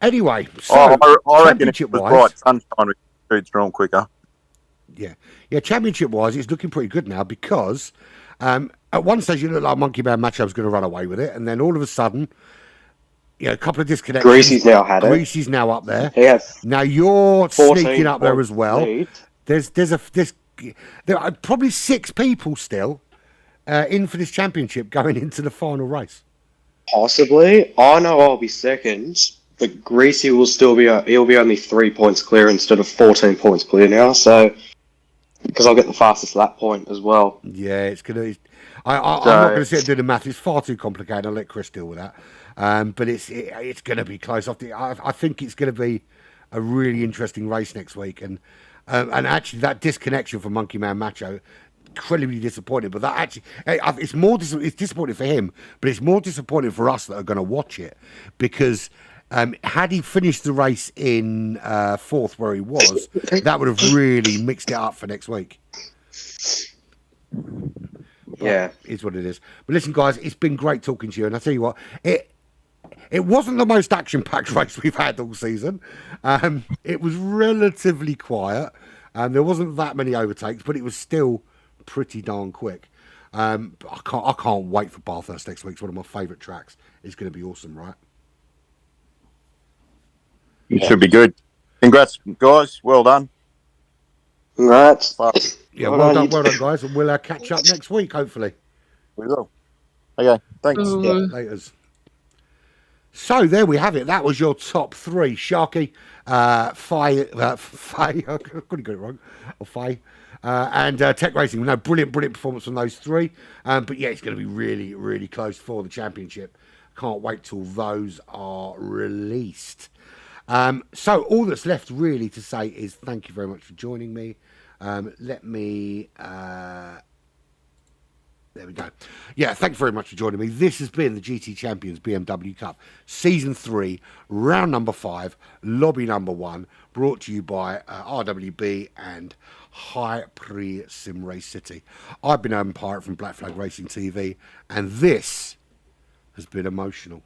Anyway, so I reckon it was bright sunshine with speeds drawn quicker. Yeah. Championship-wise, it's looking pretty good now because at one stage you looked like Monkey Man Macho was going to run away with it, and then all of a sudden, you know, a couple of disconnections. Greasy's now had it. Greasy's now up there. Yes. Now you're sneaking up there as well. There are probably 6 people still in for this championship going into the final race. Possibly. I know I'll be second, but Greasy will still be. He'll be only 3 points clear instead of 14 points clear now. So, because I'll get the fastest lap point as well. Yeah, it's gonna. I'm not going to sit and do the math. It's far too complicated. I'll let Chris deal with that. But it's going to be close. I think it's going to be a really interesting race next week. And actually, that disconnection for Monkey Man Macho, incredibly disappointing. But that actually, it's disappointing for him, but it's more disappointing for us that are going to watch it because. Had he finished the race in 4th where he was, that would have really mixed it up for next week. Yeah. Is what it is. But listen, guys, it's been great talking to you. And I tell you what, it wasn't the most action-packed race we've had all season. It was relatively quiet. There wasn't that many overtakes, but it was still pretty darn quick. I can't wait for Bathurst next week. It's one of my favourite tracks. It's going to be awesome, right? It should be good. Congrats, guys. Well done. Congrats. Yeah, well done, guys. And we'll catch up next week, hopefully. We will. Okay, thanks. Laters. So there we have it. That was your top 3. Sharky, Faye, I couldn't get it wrong. Or Faye. And Tech Racing. No, brilliant performance from those 3. But yeah, it's going to be really, really close for the championship. Can't wait till those are released. So all that's left really to say is thank you very much for joining me. Let me... there we go. Yeah, thanks very much for joining me. This has been the GT Champions BMW Cup, Season 3, Round number 5, Lobby number 1, brought to you by RWB and High Prix Sim Race City. I've been Urban Pirate from Black Flag Racing TV, and this has been emotional.